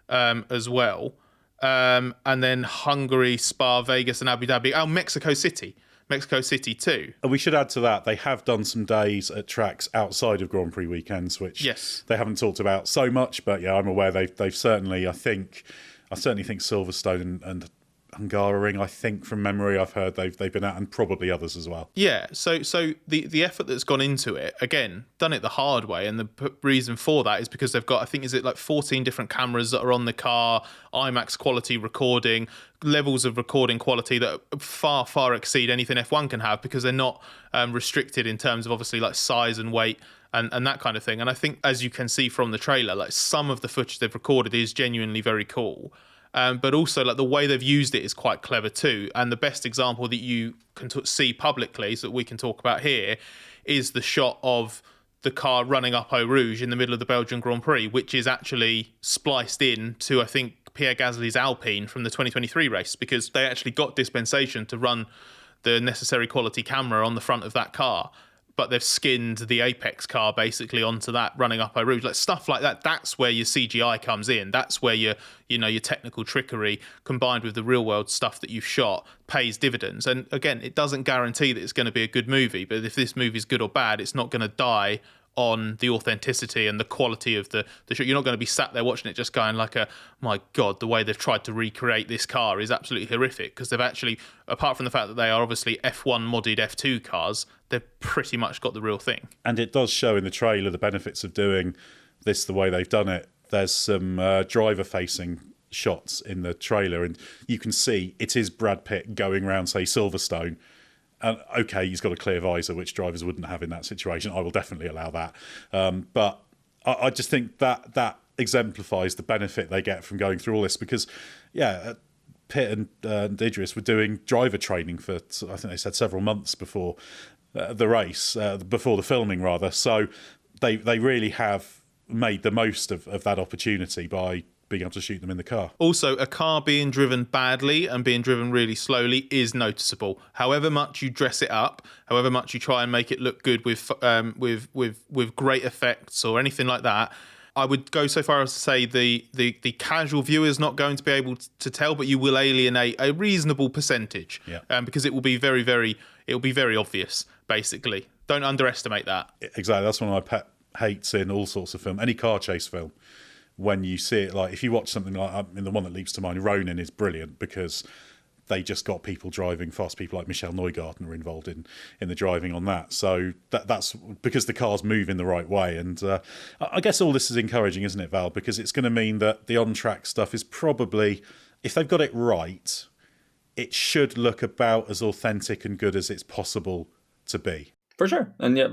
as well. And then Hungary, Spa, Vegas and Abu Dhabi. Oh, Mexico City too. And we should add to that, they have done some days at tracks outside of Grand Prix weekends, which they haven't talked about so much. But yeah, I'm aware they've certainly, I certainly think Silverstone and Hungaroring, I think from memory I've heard they've been at, and probably others as well. Yeah, so the effort that's gone into it, again, done it the hard way, and the reason for that is because they've got, I think, is it like 14 different cameras that are on the car, IMAX quality recording, levels of recording quality that far exceed anything F1 can have, because they're not restricted in terms of obviously like size and weight and that kind of thing. And I think, as you can see from the trailer, like some of the footage they've recorded is genuinely very cool. But also, like, the way they've used it is quite clever too. And the best example that you can see publicly, so that we can talk about here, is the shot of the car running up Eau Rouge in the middle of the Belgian Grand Prix, which is actually spliced in to, I think, Pierre Gasly's Alpine from the 2023 race, because they actually got dispensation to run the necessary quality camera on the front of that car. But they've skinned the Apex car basically onto that running up Eau Rouge, like stuff like that. That's where your CGI comes in. That's where your technical trickery combined with the real world stuff that you've shot pays dividends. And again, it doesn't guarantee that it's going to be a good movie, but if this movie's good or bad, it's not going to die on the authenticity and the quality of the show. You're not going to be sat there watching it just going like, my God, the way they've tried to recreate this car is absolutely horrific, because they've actually, apart from the fact that they are obviously F1 modded F2 cars, they've pretty much got the real thing. And it does show in the trailer the benefits of doing this the way they've done it. There's some driver-facing shots in the trailer, and you can see it is Brad Pitt going around, say, Silverstone. And okay, he's got a clear visor, which drivers wouldn't have in that situation. I will definitely allow that. But I just think that exemplifies the benefit they get from going through all this, because, Pitt and Idris were doing driver training for, I think they said, several months before the race, before the filming, rather. So they really have made the most of that opportunity by being able to shoot them in the car. Also, a car being driven badly and being driven really slowly is noticeable. However much you dress it up, however much you try and make it look good with great effects or anything like that, I would go so far as to say the casual viewer is not going to be able to tell, but you will alienate a reasonable percentage, because it will be very obvious. Basically, don't underestimate that. Exactly, that's one of my pet hates in all sorts of film, any car chase film. When you see it, like if you watch something like, I mean, the one that leaps to mind, Ronin, is brilliant because they just got people driving fast. People like Michelle Neugarten are involved in the driving on that. So that's because the cars move in the right way. And I guess all this is encouraging, isn't it, Val? Because it's going to mean that the on-track stuff is probably, if they've got it right, it should look about as authentic and good as it's possible to be. For sure. And yeah,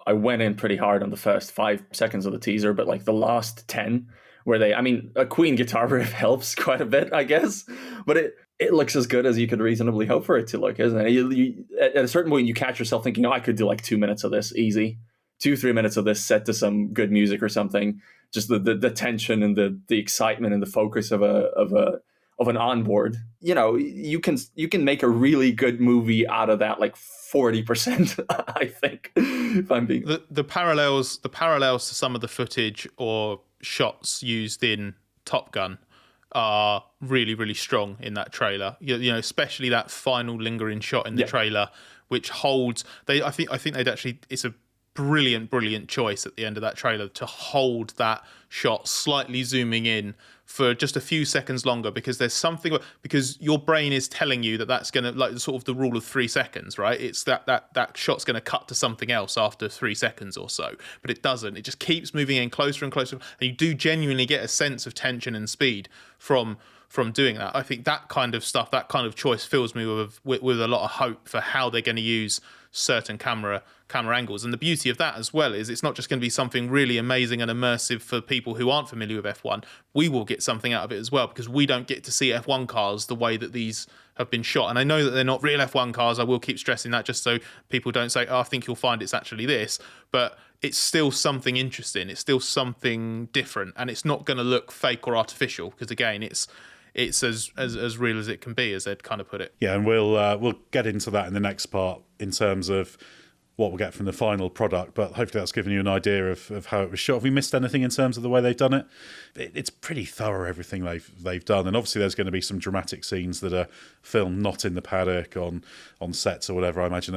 I went in pretty hard on the first 5 seconds of the teaser, but like the last 10 where a Queen guitar riff helps quite a bit, I guess, but it looks as good as you could reasonably hope for it to look, isn't it? You, at a certain point, you catch yourself thinking, I could do like 2 minutes of this easy, 2-3 minutes of this set to some good music or something. Just the tension and the excitement and the focus of an onboard. You can make a really good movie out of that, like 40%, I think. If I'm being the parallels to some of the footage or shots used in Top Gun are really, really strong in that trailer. Especially that final lingering shot in the trailer, which holds. I think they'd actually. It's a brilliant choice at the end of that trailer to hold that shot slightly zooming in for just a few seconds longer, because there's something, because your brain is telling you that's going to, like, sort of the rule of 3 seconds, right? It's that shot's going to cut to something else after 3 seconds or so, but it doesn't. It just keeps moving in closer and closer, and you do genuinely get a sense of tension and speed from doing that. I think that kind of stuff, that kind of choice fills me with a lot of hope for how they're going to use certain camera angles. And the beauty of that as well is it's not just going to be something really amazing and immersive for people who aren't familiar with F1. We will get something out of it as well, because we don't get to see F1 cars the way that these have been shot. And I know that they're not real F1 cars. I will keep stressing that just so people don't say, I think you'll find it's actually this. But it's still something interesting. It's still something different. And it's not going to look fake or artificial, because again, it's as real as it can be, as Ed kind of put it. Yeah, and we'll get into that in the next part in terms of what we'll get from the final product, but hopefully that's given you an idea of how it was shot. Have we missed anything in terms of the way they've done it? It's pretty thorough, everything they've done, and obviously there's going to be some dramatic scenes that are filmed not in the paddock, on sets or whatever. I imagine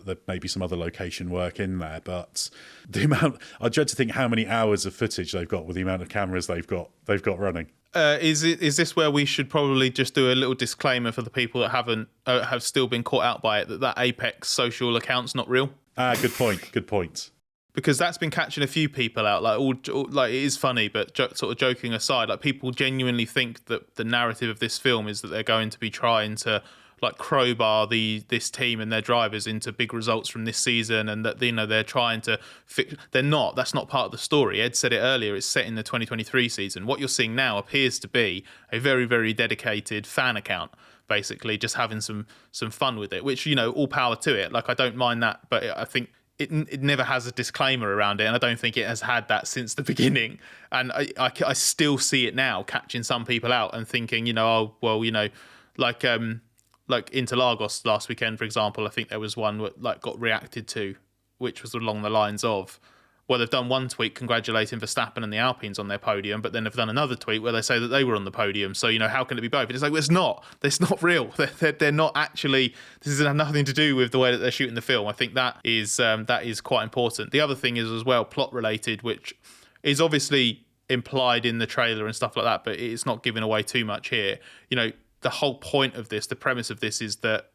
there may be some other location work in there, but the amount, I dread to think how many hours of footage they've got with the amount of cameras they've got running. Is this where we should probably just do a little disclaimer for the people that have still been caught out by it, that Apex social account's not real? Good point. Good point. Because that's been catching a few people out. Like it is funny, but sort of joking aside, like people genuinely think that the narrative of this film is that they're going to be trying to like crowbar this team and their drivers into big results from this season, and that they're trying to fix. They're not. That's not part of the story. Ed said it earlier. It's set in the 2023 season. What you're seeing now appears to be a very, very dedicated fan account, basically just having some fun with it. Which all power to it. Like I don't mind that, but I think it never has a disclaimer around it, and I don't think it has had that since the beginning. And I still see it now, catching some people out and thinking, like Interlagos last weekend, for example, I think there was one that got reacted to, which was along the lines of, well, they've done one tweet congratulating Verstappen and the Alpines on their podium, but then they've done another tweet where they say that they were on the podium. So, how can it be both? And it's like, well, it's not. It's not real. They're not actually. This has nothing to do with the way that they're shooting the film. I think that is quite important. The other thing is as well plot related, which is obviously implied in the trailer and stuff like that, but it's not giving away too much here. The whole point of this, the premise of this, is that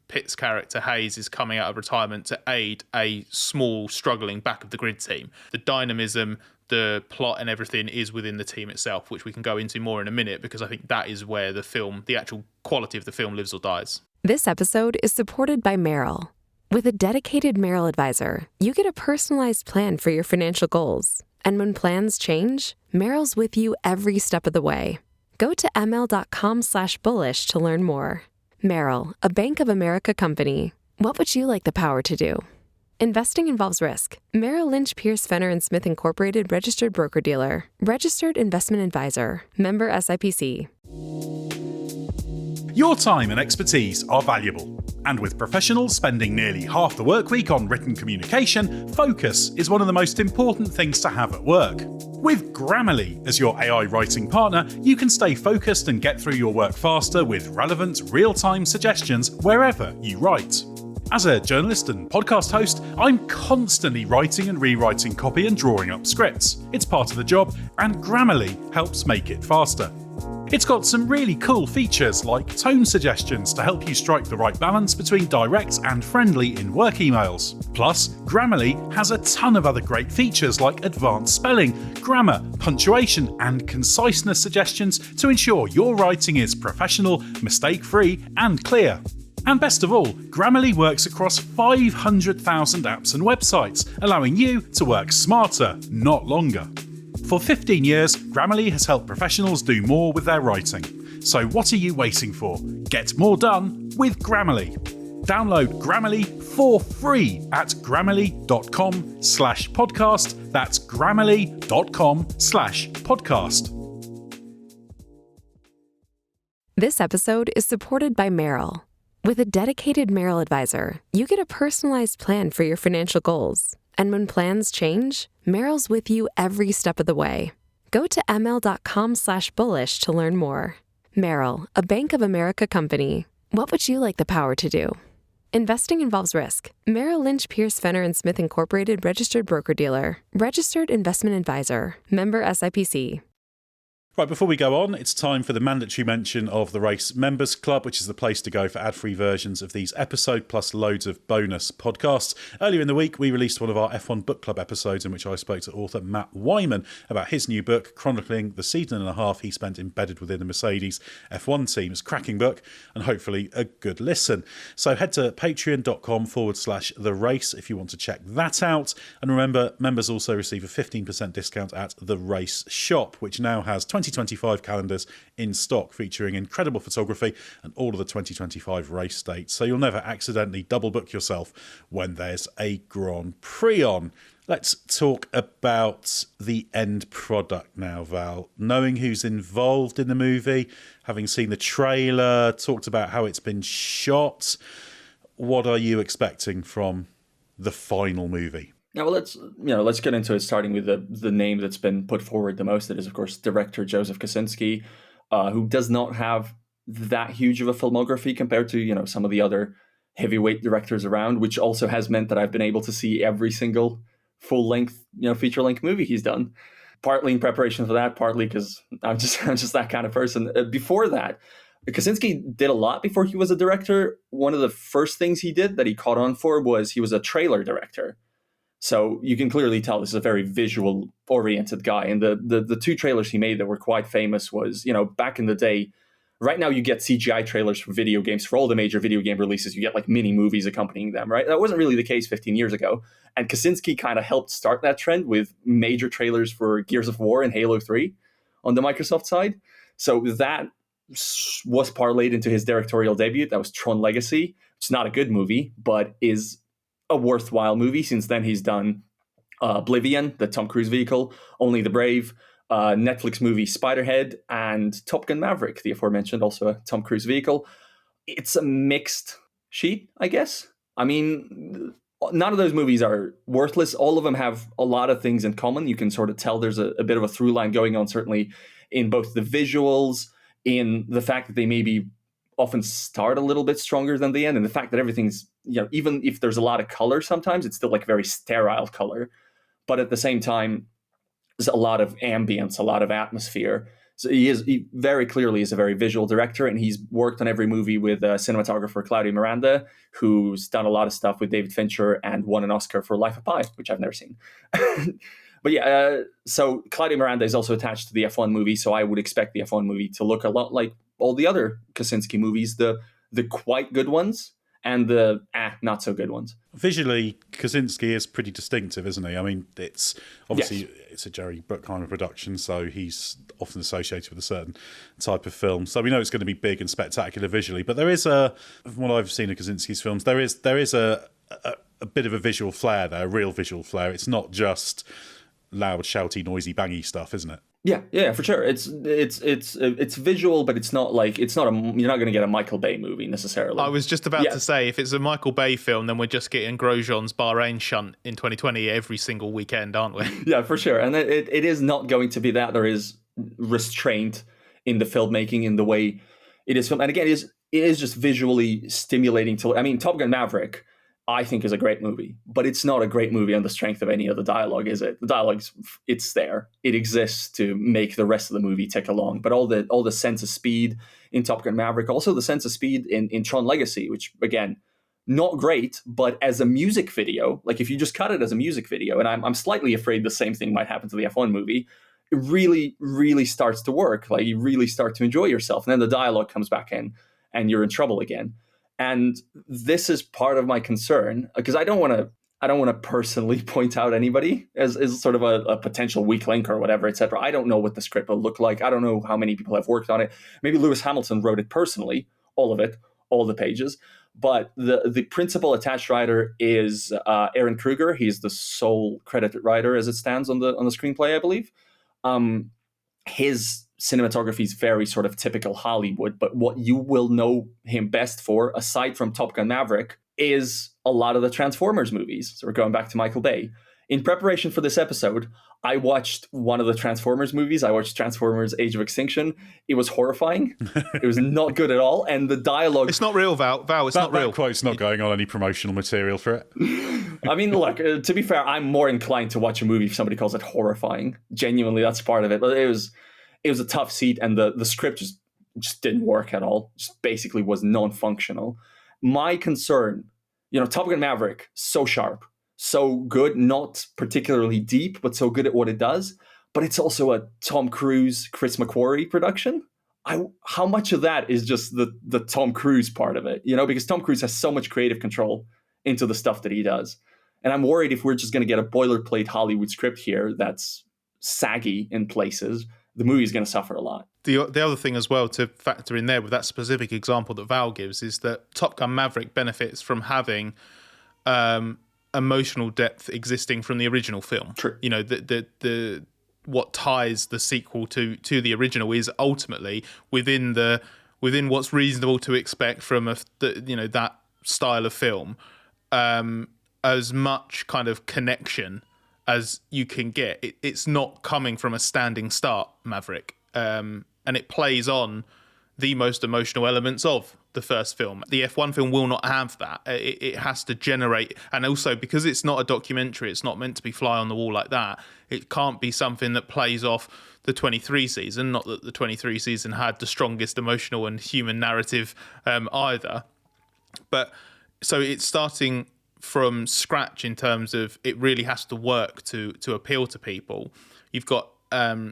Pitt's character Hayes is coming out of retirement to aid a small, struggling back of the grid team. The dynamism, the plot, and everything is within the team itself, which we can go into more in a minute, because I think that is where the actual quality of the film lives or dies. This episode is supported by Merrill. With a dedicated Merrill advisor, you get a personalized plan for your financial goals. And when plans change, Merrill's with you every step of the way. Go to ml.com/bullish to learn more. Merrill, a Bank of America company. What would you like the power to do? Investing involves risk. Merrill Lynch, Pierce, Fenner & Smith Incorporated, registered broker-dealer. Registered investment advisor. Member SIPC. Your time and expertise are valuable. And with professionals spending nearly half the work week on written communication, focus is one of the most important things to have at work. With Grammarly as your AI writing partner, you can stay focused and get through your work faster with relevant, real-time suggestions wherever you write. As a journalist and podcast host, I'm constantly writing and rewriting copy and drawing up scripts. It's part of the job, and Grammarly helps make it faster. It's got some really cool features like tone suggestions to help you strike the right balance between direct and friendly in work emails. Plus, Grammarly has a ton of other great features like advanced spelling, grammar, punctuation, and conciseness suggestions to ensure your writing is professional, mistake-free, and clear. And best of all, Grammarly works across 500,000 apps and websites, allowing you to work smarter, not longer. For 15 years, Grammarly has helped professionals do more with their writing. So what are you waiting for? Get more done with Grammarly. Download Grammarly for free at grammarly.com/podcast. That's grammarly.com/podcast. This episode is supported by Merrill. With a dedicated Merrill advisor, you get a personalized plan for your financial goals. And when plans change, Merrill's with you every step of the way. Go to ml.com/bullish to learn more. Merrill, a Bank of America company. What would you like the power to do? Investing involves risk. Merrill Lynch, Pierce, Fenner & Smith Incorporated, registered broker-dealer. Registered investment advisor. Member SIPC. Right, before we go on, it's time for the mandatory mention of the Race Members Club, which is the place to go for ad-free versions of these episodes, plus loads of bonus podcasts. Earlier in the week, we released one of our F1 Book Club episodes in which I spoke to author Matt Wyman about his new book, chronicling the season and a half he spent embedded within the Mercedes F1 team. It's a cracking book and hopefully a good listen. So head to patreon.com/The Race if you want to check that out. And remember, members also receive a 15% discount at The Race Shop, which now has 2025 calendars in stock featuring incredible photography and all of the 2025 race dates, so you'll never accidentally double book yourself when there's a Grand Prix on. Let's talk about the end product now, Val. Knowing who's involved in the movie, having seen the trailer, talked about how it's been shot, what are you expecting from the final movie? Now, well, let's get into it, starting with the name that's been put forward the most. That is, of course, director Joseph Kosinski, who does not have that huge of a filmography compared to some of the other heavyweight directors around, which also has meant that I've been able to see every single full-length feature-length movie he's done. partly in preparation for that, partly because I'm just that kind of person. Before that, Kosinski did a lot before he was a director. One of the first things he did that he caught on for was he was a trailer director. So you can clearly tell this is a very visual oriented guy. And the two trailers he made that were quite famous was, back in the day, right now you get CGI trailers for video games. For all the major video game releases, you get like mini movies accompanying them, right? That wasn't really the case 15 years ago. And Kosinski kind of helped start that trend with major trailers for Gears of War and Halo 3 on the Microsoft side. So that was parlayed into his directorial debut. That was Tron Legacy. It's not a good movie, but is a worthwhile movie. Since then, he's done Oblivion, the Tom Cruise vehicle, Only the Brave, Netflix movie Spiderhead, and Top Gun Maverick, the aforementioned, also a Tom Cruise vehicle. It's a mixed sheet, I guess. I mean, none of those movies are worthless. All of them have a lot of things in common. You can sort of tell there's a bit of a through line going on, certainly in both the visuals, in the fact that they maybe often start a little bit stronger than the end, and the fact that everything's, even if there's a lot of color sometimes, it's still like very sterile color. But at the same time, there's a lot of ambience, a lot of atmosphere. So he very clearly is a very visual director, and he's worked on every movie with cinematographer Claudio Miranda, who's done a lot of stuff with David Fincher and won an Oscar for Life of Pi, which I've never seen. But yeah, so Claudio Miranda is also attached to the F1 movie, so I would expect the F1 movie to look a lot like all the other Kosinski movies, the quite good ones and the not so good ones. Visually, Kosinski is pretty distinctive, isn't he? I mean, it's obviously it's a Jerry Bruckheimer production, so he's often associated with a certain type of film. So we know it's going to be big and spectacular visually. But there is from what I've seen of Kosinski's films, there is a bit of a visual flair there, a real visual flair. It's not just loud, shouty, noisy, bangy stuff, isn't it? Yeah, for sure. It's visual, but it's not you're not going to get a Michael Bay movie necessarily. I was just about to say, if it's a Michael Bay film, then we're just getting Grosjean's Bahrain shunt in 2020 every single weekend, aren't we? Yeah, for sure. And it is not going to be that. There is restraint in the filmmaking, in the way it is filmed. And again, it is just visually stimulating I mean, Top Gun Maverick, I think, is a great movie, but it's not a great movie on the strength of any of the dialogue, is it? The dialogue's, it's there. It exists to make the rest of the movie tick along. But all the sense of speed in Top Gun Maverick, also the sense of speed in Tron Legacy, which, again, not great, but as a music video, like if you just cut it as a music video, and I'm slightly afraid the same thing might happen to the F1 movie, it really, really starts to work. Like you really start to enjoy yourself. And then the dialogue comes back in and you're in trouble again. And this is part of my concern, because I don't want to personally point out anybody as sort of a potential weak link or whatever, etc. I don't know what the script will look like. I don't know how many people have worked on it. Maybe Lewis Hamilton wrote it personally, all of it, all the pages. But the principal attached writer is Aaron Kruger. He's the sole credited writer as it stands on the screenplay, I believe. His cinematography is very sort of typical Hollywood, but what you will know him best for, aside from Top Gun Maverick, is a lot of the Transformers movies. So we're going back to Michael Bay. In preparation for this episode, I watched one of the Transformers movies. I watched Transformers Age of Extinction. It was horrifying. It was not good at all. And the dialogue... It's not real, Val. It's not real. That quote's not going on any promotional material for it. I mean, look, to be fair, I'm more inclined to watch a movie if somebody calls it horrifying. Genuinely, that's part of it. But it was a tough seat, and the script just didn't work at all. Just basically was non-functional. My concern, Top Gun Maverick, so sharp, so good, not particularly deep, but so good at what it does. But it's also a Tom Cruise, Chris McQuarrie production. How much of that is just the Tom Cruise part of it? Because Tom Cruise has so much creative control into the stuff that he does. And I'm worried if we're just going to get a boilerplate Hollywood script here that's saggy in places, the movie is going to suffer a lot. The other thing as well to factor in there with that specific example that Val gives is that Top Gun Maverick benefits from having emotional depth existing from the original film. True. The what ties the sequel to the original is ultimately within what's reasonable to expect from that style of film, as much kind of connection as you can get. It's not coming from a standing start, Maverick, and it plays on the most emotional elements of the first film. The F1 film will not have that. It has to generate, and also because it's not a documentary, it's not meant to be fly on the wall like that. It can't be something that plays off the 23 season. Not that the 23 season had the strongest emotional and human narrative either. But so it's starting from scratch in terms of it really has to work to appeal to people. You've got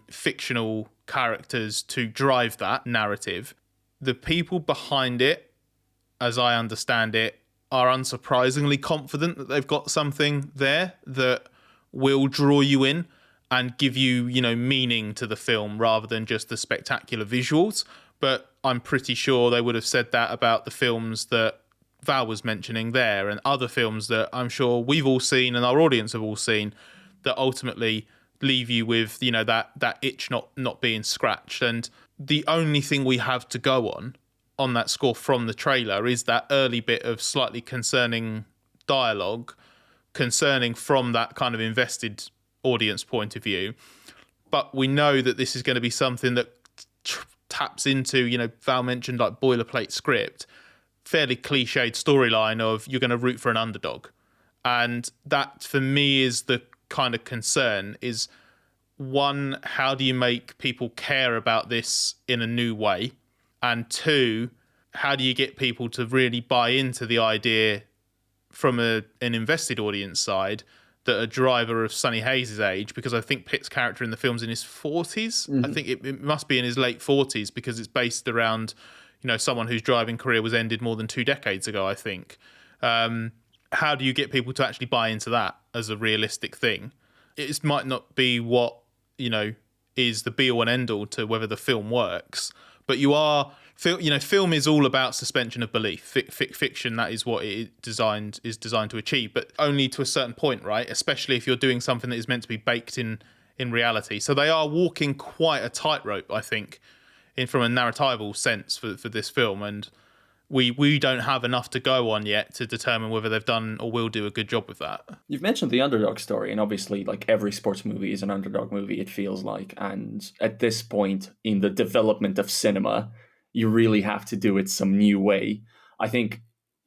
fictional characters to drive that narrative. The people behind it, as I understand it, are unsurprisingly confident that they've got something there that will draw you in and give you, meaning to the film rather than just the spectacular visuals. But I'm pretty sure they would have said that about the films that Val was mentioning there and other films that I'm sure we've all seen and our audience have all seen that ultimately leave you with, that itch not being scratched. And the only thing we have to go on that score from the trailer is that early bit of slightly concerning dialogue, concerning from that kind of invested audience point of view. But we know that this is going to be something that taps into, Val mentioned like boilerplate script, fairly cliched storyline of you're going to root for an underdog. And that for me is the kind of concern is, one, how do you make people care about this in a new way? And two, how do you get people to really buy into the idea from an invested audience side that a driver of Sonny Hayes' age, because I think Pitt's character in the film's in his 40s. Mm-hmm. I think it must be in his late 40s because it's based around, someone whose driving career was ended more than 2 decades ago, I think. How do you get people to actually buy into that as a realistic thing? It might not be what, is the be all and end all to whether the film works, but film is all about suspension of belief. Fiction, that is what it is designed to achieve, but only to a certain point, right? Especially if you're doing something that is meant to be baked in reality. So they are walking quite a tightrope, I think, from a narratival sense for this film, and we don't have enough to go on yet to determine whether they've done or will do a good job with that. You've mentioned the underdog story, and obviously like every sports movie is an underdog movie, it feels like. And at this point in the development of cinema, you really have to do it some new way. I think,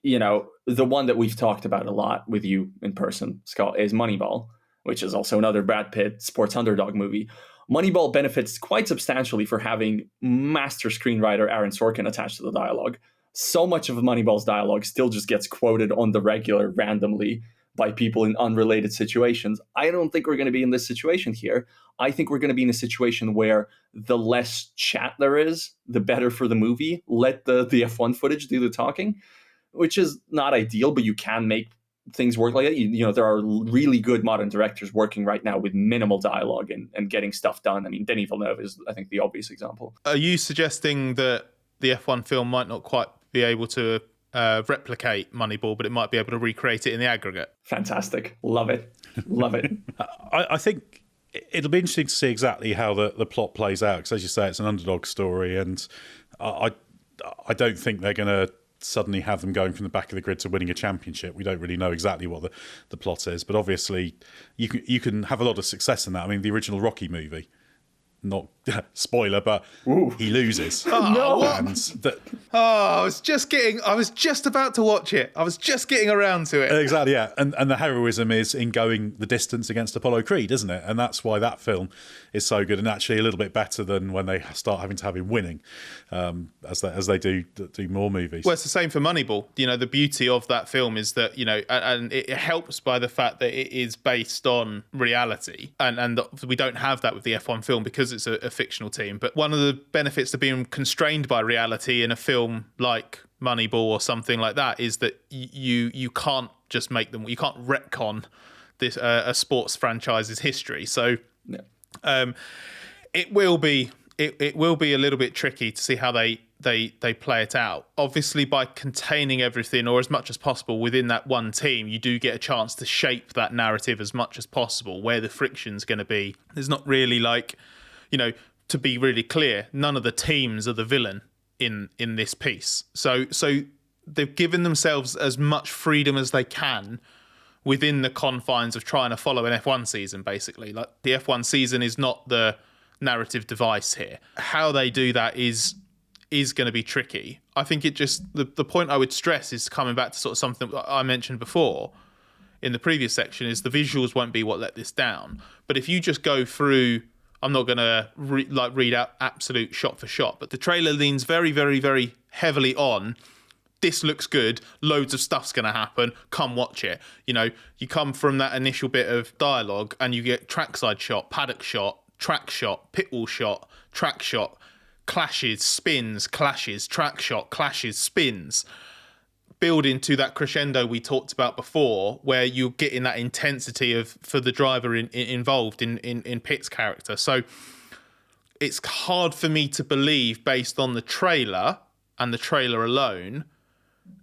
the one that we've talked about a lot with you in person, Scott, is Moneyball, which is also another Brad Pitt sports underdog movie. Moneyball benefits quite substantially for having master screenwriter Aaron Sorkin attached to the dialogue. So much of Moneyball's dialogue still just gets quoted on the regular randomly by people in unrelated situations. I don't think we're going to be in this situation here. I think we're going to be in a situation where the less chat there is, the better for the movie. Let the F1 footage do the talking, which is not ideal, but you can make things work like that. There are really good modern directors working right now with minimal dialogue and getting stuff done. I mean, Denis Villeneuve is, I think, the obvious example. Are you suggesting that the F1 film might not quite be able to replicate Moneyball, but it might be able to recreate it in the aggregate? Fantastic. Love it. Love it. I think it'll be interesting to see exactly how the plot plays out, because as you say, it's an underdog story, and I don't think they're going to suddenly have them going from the back of the grid to winning a championship. We don't really know exactly what the plot is, but obviously you can have a lot of success in that. I mean, the original Rocky movie, not spoiler, but he loses. No! And I was just about to watch it. I was just getting around to it. Exactly, yeah. And the heroism is in going the distance against Apollo Creed, isn't it? And that's why that film is so good, and actually a little bit better than when they start having to have him winning, as they do more movies. Well, it's the same for Moneyball. The beauty of that film is that, and it helps by the fact that it is based on reality, and we don't have that with the F1 film because it's a fictional team. But one of the benefits of being constrained by reality in a film like Moneyball or something like that is that you can't just make them, you can't retcon this a sports franchise's history. So it will be a little bit tricky to see how they play it out. Obviously, by containing everything or as much as possible within that one team, you do get a chance to shape that narrative as much as possible, where the friction's going to be. There's not really to be really clear, none of the teams are the villain in this piece. So they've given themselves as much freedom as they can within the confines of trying to follow an F1 season, basically. Like, the F1 season is not the narrative device here. How they do that is is going to be tricky. I think it just, the point I would stress is coming back to sort of something I mentioned before in the previous section, is the visuals won't be what let this down. But if you just go through, I'm not going to read out absolute shot for shot, but the trailer leans very, very, very heavily on, this looks good, loads of stuff's going to happen, come watch it. You know, you come from that initial bit of dialogue and you get trackside shot, paddock shot, track shot, pit wall shot, track shot, clashes, spins, clashes, track shot, clashes, spins. Build into that crescendo we talked about before, where you're getting that intensity for the driver involved in Pitt's character. So it's hard for me to believe, based on the trailer and the trailer alone,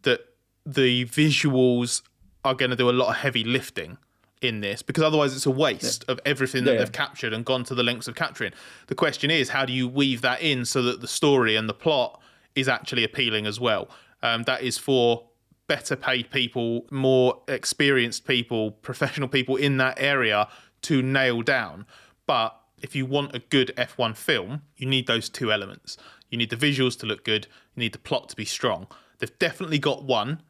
that the visuals are going to do a lot of heavy lifting in this, because otherwise it's a waste of everything that they've captured and gone to the lengths of capturing. The question is, how do you weave that in so that the story and the plot is actually appealing as well? That is for better paid people, more experienced people, professional people in that area to nail down. But if you want a good F1 film, you need those two elements. You need the visuals to look good. You need the plot to be strong. They've definitely got one.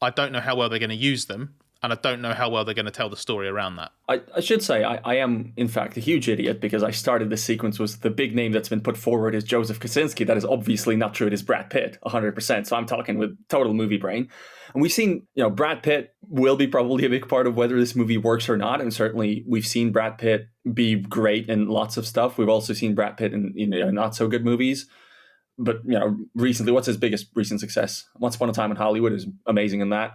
I don't know how well they're going to use them, and I don't know how well they're going to tell the story around that. I should say I am, in fact, a huge idiot, because I started this sequence with the big name that's been put forward is Joseph Kosinski. That is obviously not true. It is Brad Pitt, 100%. So I'm talking with total movie brain. And we've seen, Brad Pitt will be probably a big part of whether this movie works or not. And certainly we've seen Brad Pitt be great in lots of stuff. We've also seen Brad Pitt in not so good movies. But, recently, what's his biggest recent success? Once Upon a Time in Hollywood is amazing in that.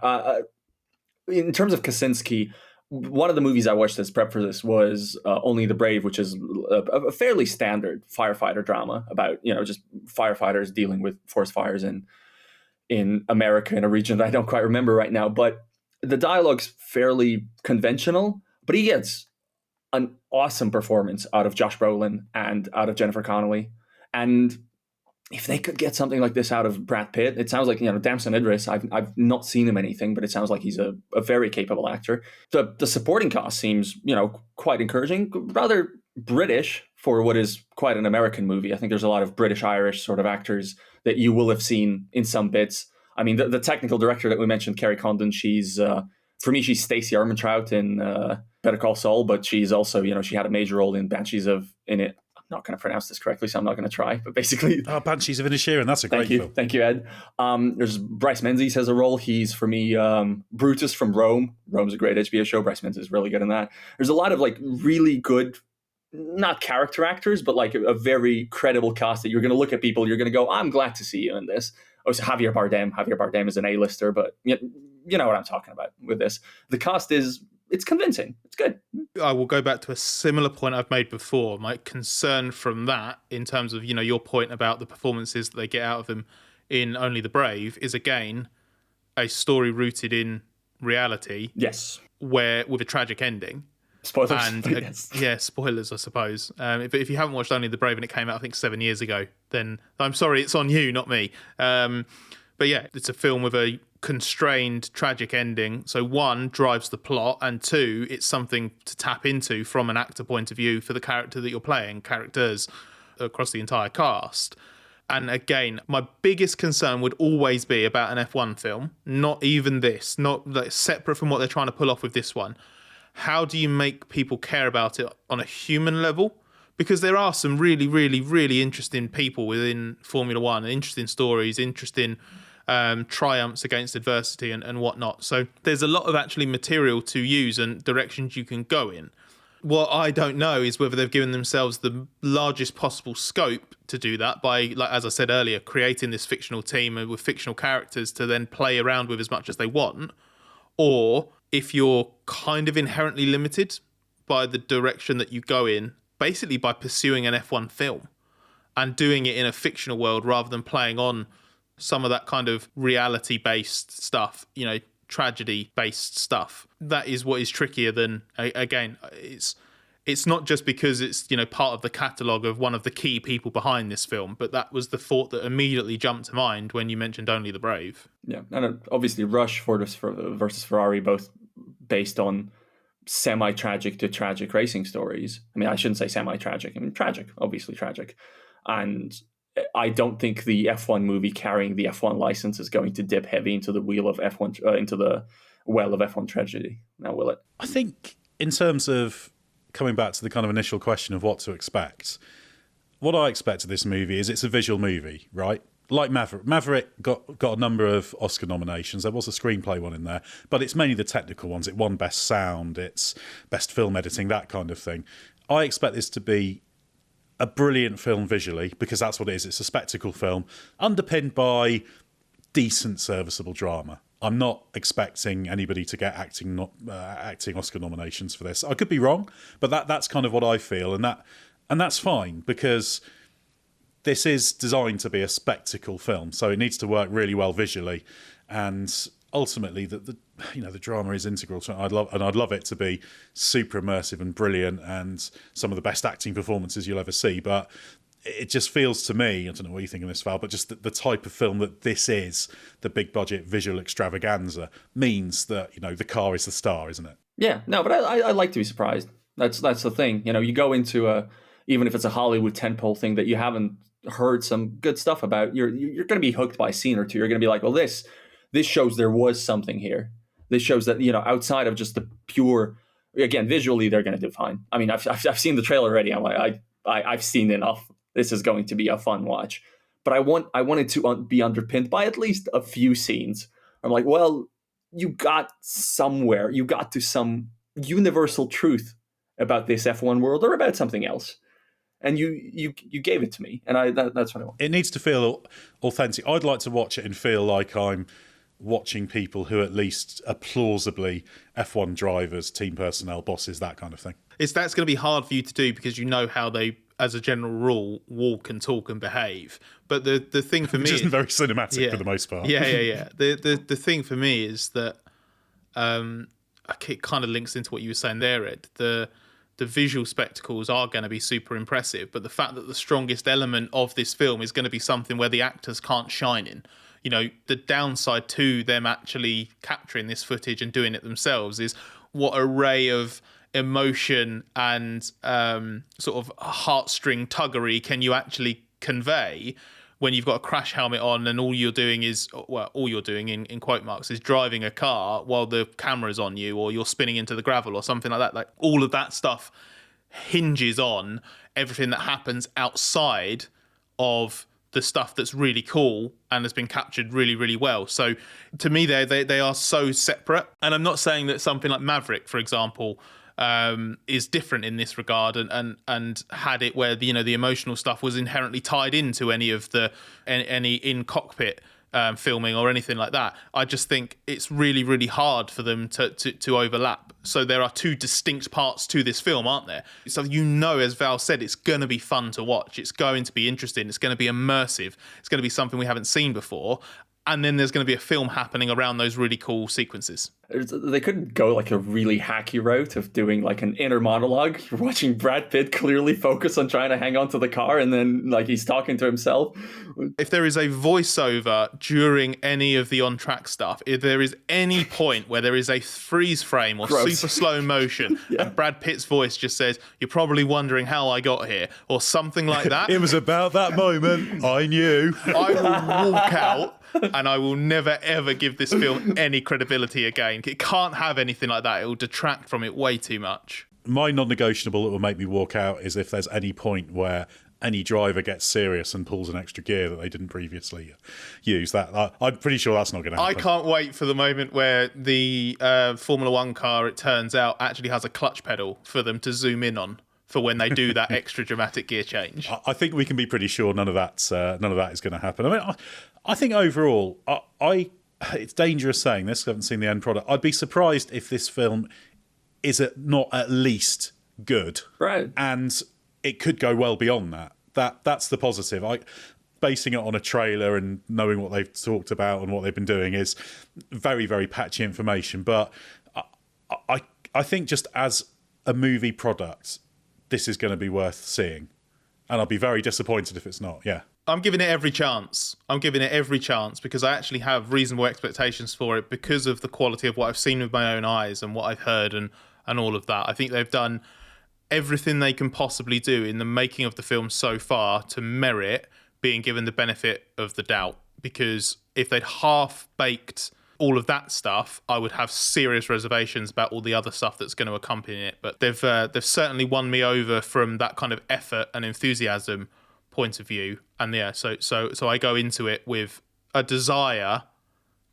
In terms of Kosinski, one of the movies I watched as prep for this was Only the Brave, which is a fairly standard firefighter drama about, just firefighters dealing with forest fires in America, in a region that I don't quite remember right now. But the dialogue's fairly conventional, but he gets an awesome performance out of Josh Brolin and out of Jennifer Connelly. And if they could get something like this out of Brad Pitt, it sounds like, Damson Idris, I've not seen him anything, but it sounds like he's a very capable actor. The supporting cast seems, quite encouraging, rather British for what is quite an American movie. I think there's a lot of British-Irish sort of actors that you will have seen in some bits. I mean, the technical director that we mentioned, Kerry Condon, she's, for me, she's Stacey Armentrout in Better Call Saul, but she's also, she had a major role in Banshees of Inisherin. Not going to pronounce this correctly, so I'm not going to try. But basically, Banshees of Inisherin, that's a great film. Thank you, Ed. There's Bryce Menzies has a role. He's, for me, Brutus from Rome. Rome's a great HBO show. Bryce Menzies is really good in that. There's a lot of really good, not character actors, but a very credible cast that you're going to look at people. You're going to go, I'm glad to see you in this. Also, Javier Bardem. Javier Bardem is an A-lister, but you know what I'm talking about with this. The cast it's convincing. It's good. I will go back to a similar point I've made before. My concern from that, in terms of, your point about the performances that they get out of them in Only the Brave, is again a story rooted in reality. Yes. Where with a tragic ending. Spoilers. And yes. Yeah, spoilers, I suppose. If you haven't watched Only the Brave and it came out, I think 7 years ago, then I'm sorry, it's on you, not me. But yeah, it's a film with a constrained, tragic ending. So one, drives the plot, and two, it's something to tap into from an actor point of view for the character that you're playing, characters across the entire cast. And again, my biggest concern would always be about an F1 film, not even this, not separate from what they're trying to pull off with this one. How do you make people care about it on a human level? Because there are some really, really, really interesting people within Formula One, interesting stories, interesting triumphs against adversity and whatnot. So there's a lot of actually material to use and directions you can go in. What I don't know is whether they've given themselves the largest possible scope to do that by, as I said earlier, creating this fictional team with fictional characters to then play around with as much as they want, or if you're kind of inherently limited by the direction that you go in, basically by pursuing an F1 film and doing it in a fictional world rather than playing on some of that kind of reality-based stuff, tragedy-based stuff. That is what is trickier than, again, it's not just because it's, part of the catalogue of one of the key people behind this film, but that was the thought that immediately jumped to mind when you mentioned Only the Brave. Yeah, and obviously Rush versus Ferrari, both based on semi-tragic to tragic racing stories. I mean, I shouldn't say semi-tragic. I mean, tragic, obviously tragic. And I don't think the F1 movie carrying the F1 license is going to dip heavy into the well of F1 tragedy. Now, will it? I think in terms of coming back to the kind of initial question of what to expect, what I expect of this movie is it's a visual movie, right? Like Maverick. Maverick got a number of Oscar nominations. There was a screenplay one in there, but it's mainly the technical ones. It won Best Sound, it's Best Film Editing, that kind of thing. I expect this to be a brilliant film visually, because that's what it is. It's a spectacle film underpinned by decent, serviceable drama. I'm not expecting anybody to get acting Oscar nominations for this. I could be wrong, but that's kind of what I feel, and that's fine, because this is designed to be a spectacle film, so it needs to work really well visually, and ultimately the drama is integral to it. I'd love it to be super immersive and brilliant and some of the best acting performances you'll ever see, but it just feels to me, I don't know what you think of this, Val, but just the type of film that this is, the big budget visual extravaganza, means that, the car is the star, isn't it? Yeah, no, but I like to be surprised. That's the thing. You go into even if it's a Hollywood tentpole thing that you haven't heard some good stuff about, you're going to be hooked by a scene or two. You're going to be like, well, this shows there was something here. This shows that, outside of just the pure, again, visually, they're going to do fine. I mean, I've seen the trailer already. I'm like, I've seen enough. This is going to be a fun watch. But I wanted to be underpinned by at least a few scenes. I'm like, well, you got to some universal truth about this F1 world or about something else. And you gave it to me, and that's what I want. It needs to feel authentic. I'd like to watch it and feel like I'm watching people who at least are plausibly F1 drivers, team personnel, bosses, that kind of thing. That's going to be hard for you to do because you know how they, as a general rule, walk and talk and behave. But the thing for me... Which isn't very cinematic for the most part. Yeah. The thing for me is that it kind of links into what you were saying there, Ed. The visual spectacles are going to be super impressive, but the fact that the strongest element of this film is going to be something where the actors can't shine in. The downside to them actually capturing this footage and doing it themselves is what array of emotion and sort of heartstring tuggery can you actually convey when you've got a crash helmet on and all you're doing in quote marks is driving a car while the camera's on you, or you're spinning into the gravel or something like that. Like, all of that stuff hinges on everything that happens outside of the stuff that's really cool and has been captured really, really well. So to me, they are so separate. And I'm not saying that something like Maverick, for example, is different in this regard and had it where the emotional stuff was inherently tied into any in cockpit filming or anything like that. I just think it's really, really hard for them to overlap. So there are two distinct parts to this film, aren't there? So as Val said, it's going to be fun to watch. It's going to be interesting. It's going to be immersive. It's going to be something we haven't seen before. And then there's going to be a film happening around those really cool sequences. They couldn't go like a really hacky route of doing like an inner monologue. You're watching Brad Pitt clearly focus on trying to hang on to the car, and then like he's talking to himself. If there is a voiceover during any of the on-track stuff, if there is any point where there is a freeze frame or super slow motion, and Brad Pitt's voice just says, "You're probably wondering how I got here," or something like that. It was about that moment I knew. I will walk out. And I will never, ever give this film any credibility again. It can't have anything like that. It will detract from it way too much. My non-negotiable that will make me walk out is if there's any point where any driver gets serious and pulls an extra gear that they didn't previously use. That I'm pretty sure that's not going to happen. I can't wait for the moment where the Formula One car, it turns out, actually has a clutch pedal for them to zoom in on for when they do that extra dramatic gear change. I think we can be pretty sure none of that is going to happen. I mean, I think overall, it's dangerous saying this. I haven't seen the end product. I'd be surprised if this film is not at least good, right? And it could go well beyond that. That's the positive. Basing it on a trailer and knowing what they've talked about and what they've been doing is very, very patchy information. But I think just as a movie product, this is going to be worth seeing. And I'll be very disappointed if it's not, yeah. I'm giving it every chance. Because I actually have reasonable expectations for it because of the quality of what I've seen with my own eyes and what I've heard and all of that. I think they've done everything they can possibly do in the making of the film so far to merit being given the benefit of the doubt, because if they'd half-baked all of that stuff, I would have serious reservations about all the other stuff that's going to accompany it. But they've certainly won me over from that kind of effort and enthusiasm point of view. And yeah, so I go into it with a desire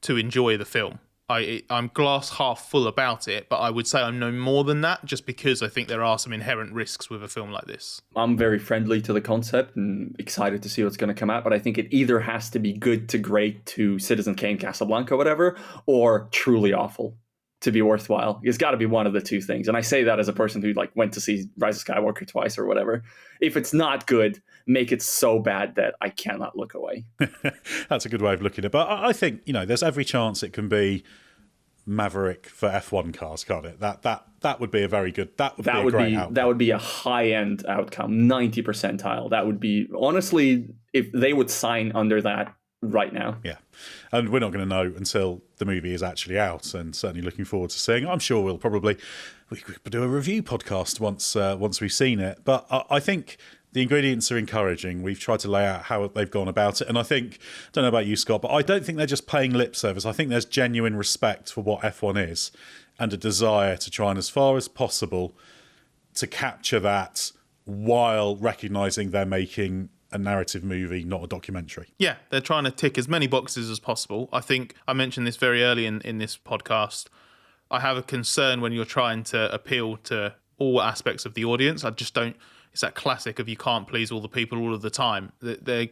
to enjoy the film. I'm glass half full about it, but I would say I'm no more than that, just because I think there are some inherent risks with a film like this. I'm very friendly to the concept and excited to see what's going to come out, but I think it either has to be good to great to Citizen Kane, Casablanca, whatever, or truly awful to be worthwhile. It's got to be one of the two things. And I say that as a person who went to see Rise of Skywalker twice or whatever. If it's not good, make it so bad that I cannot look away. That's a good way of looking at it. But I think, there's every chance it can be Maverick for F1 cars, can't it? That would be a very good. That would be a great outcome. That would be a high-end outcome, 90 percentile. That would be, honestly, if they would sign under that right now. Yeah, and we're not going to know until the movie is actually out, and certainly looking forward to seeing it. I'm sure we could do a review podcast once we've seen it. But I think the ingredients are encouraging. We've tried to lay out how they've gone about it. And I think, I don't know about you, Scott, but I don't think they're just paying lip service. I think there's genuine respect for what F1 is and a desire to try and, as far as possible, to capture that while recognising they're making a narrative movie, not a documentary. Yeah, they're trying to tick as many boxes as possible. I think I mentioned this very early in this podcast. I have a concern when you're trying to appeal to all aspects of the audience. I just don't... It's that classic of you can't please all the people all of the time. They're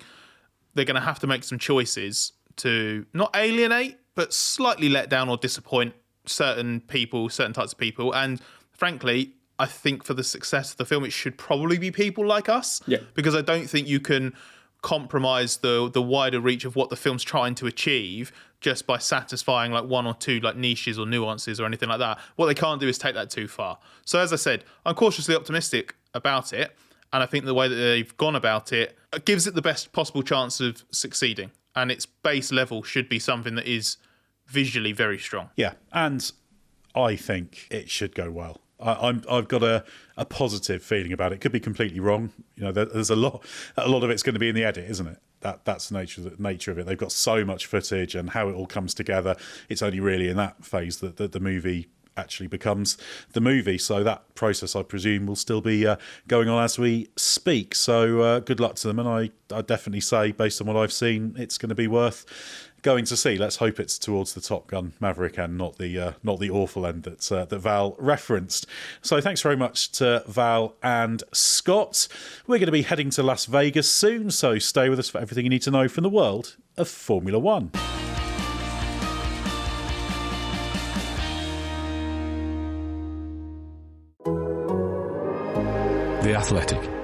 going to have to make some choices to not alienate, but slightly let down or disappoint certain people, certain types of people. And frankly, I think for the success of the film, it should probably be people like us. Yeah. Because I don't think you can compromise the wider reach of what the film's trying to achieve just by satisfying one or two niches or nuances or anything like that. What they can't do is take that too far. So as I said, I'm cautiously optimistic about it, and I think the way that they've gone about it gives it the best possible chance of succeeding, and its base level should be something that is visually very strong. Yeah, and I think it should go well. I've got a positive feeling about it. Could be completely wrong. There's a lot of it's going to be in the edit, isn't it? That's the nature of it. They've got so much footage and how it all comes together. It's only really in that phase that the movie actually becomes the movie. So that process, I presume, will still be going on as we speak. So good luck to them. And I definitely say, based on what I've seen, it's going to be worth going to see. Let's hope it's towards the Top Gun Maverick and not the awful end that Val referenced. So thanks very much to Val and Scott. We're going to be heading to Las Vegas soon, so stay with us for everything you need to know from the world of Formula One. The Athletic.